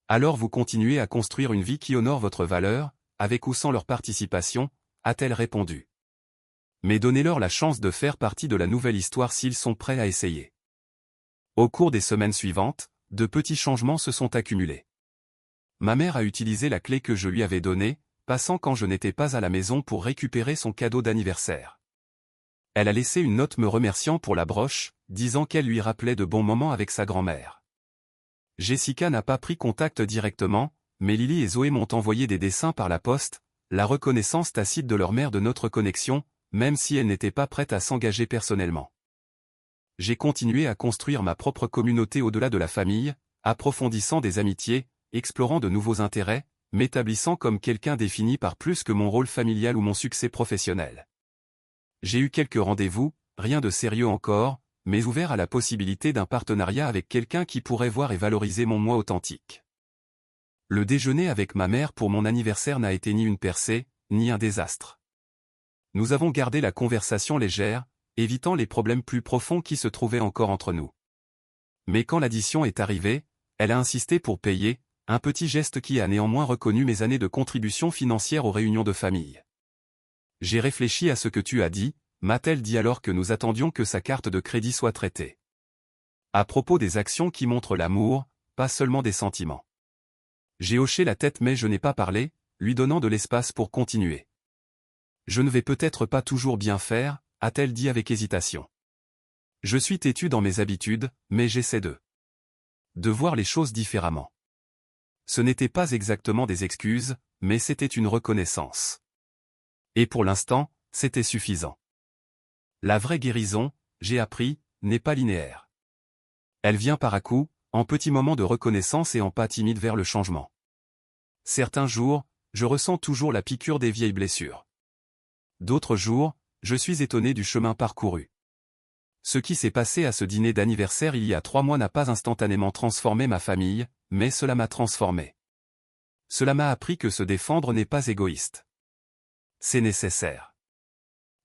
Alors vous continuez à construire une vie qui honore votre valeur, avec ou sans leur participation, a-t-elle répondu. Mais donnez-leur la chance de faire partie de la nouvelle histoire s'ils sont prêts à essayer. Au cours des semaines suivantes, de petits changements se sont accumulés. Ma mère a utilisé la clé que je lui avais donnée, passant quand je n'étais pas à la maison pour récupérer son cadeau d'anniversaire. Elle a laissé une note me remerciant pour la broche, disant qu'elle lui rappelait de bons moments avec sa grand-mère. Jessica n'a pas pris contact directement, mais Lily et Zoé m'ont envoyé des dessins par la poste, la reconnaissance tacite de leur mère de notre connexion, même si elle n'était pas prête à s'engager personnellement. J'ai continué à construire ma propre communauté au-delà de la famille, approfondissant des amitiés, explorant de nouveaux intérêts, m'établissant comme quelqu'un défini par plus que mon rôle familial ou mon succès professionnel. J'ai eu quelques rendez-vous, rien de sérieux encore, mais ouvert à la possibilité d'un partenariat avec quelqu'un qui pourrait voir et valoriser mon moi authentique. Le déjeuner avec ma mère pour mon anniversaire n'a été ni une percée, ni un désastre. Nous avons gardé la conversation légère, évitant les problèmes plus profonds qui se trouvaient encore entre nous. Mais quand l'addition est arrivée, elle a insisté pour payer, un petit geste qui a néanmoins reconnu mes années de contribution financière aux réunions de famille. J'ai réfléchi à ce que tu as dit, m'a-t-elle dit alors que nous attendions que sa carte de crédit soit traitée. À propos des actions qui montrent l'amour, pas seulement des sentiments. J'ai hoché la tête mais je n'ai pas parlé, lui donnant de l'espace pour continuer. Je ne vais peut-être pas toujours bien faire, a-t-elle dit avec hésitation. Je suis têtu dans mes habitudes, mais j'essaie de voir les choses différemment. Ce n'était pas exactement des excuses, mais c'était une reconnaissance. Et pour l'instant, c'était suffisant. La vraie guérison, j'ai appris, n'est pas linéaire. Elle vient par à-coups, en petits moments de reconnaissance et en pas timide vers le changement. Certains jours, je ressens toujours la piqûre des vieilles blessures. D'autres jours, je suis étonné du chemin parcouru. Ce qui s'est passé à ce dîner d'anniversaire il y a 3 mois n'a pas instantanément transformé ma famille, mais cela m'a transformé. Cela m'a appris que se défendre n'est pas égoïste. C'est nécessaire.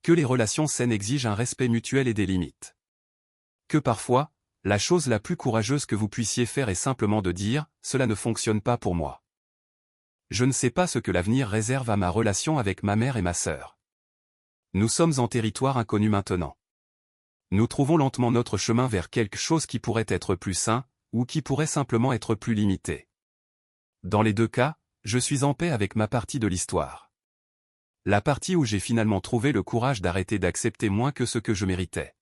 Que les relations saines exigent un respect mutuel et des limites. Que parfois, la chose la plus courageuse que vous puissiez faire est simplement de dire « cela ne fonctionne pas pour moi ». Je ne sais pas ce que l'avenir réserve à ma relation avec ma mère et ma sœur. Nous sommes en territoire inconnu maintenant. Nous trouvons lentement notre chemin vers quelque chose qui pourrait être plus sain, ou qui pourrait simplement être plus limité. Dans les deux cas, je suis en paix avec ma partie de l'histoire. La partie où j'ai finalement trouvé le courage d'arrêter d'accepter moins que ce que je méritais.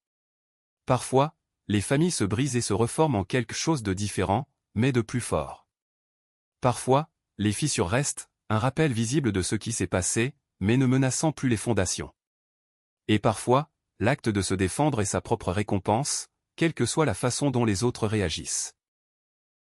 Parfois, les familles se brisent et se reforment en quelque chose de différent, mais de plus fort. Parfois, les fissures restent, un rappel visible de ce qui s'est passé, mais ne menaçant plus les fondations. Et parfois, l'acte de se défendre est sa propre récompense, quelle que soit la façon dont les autres réagissent.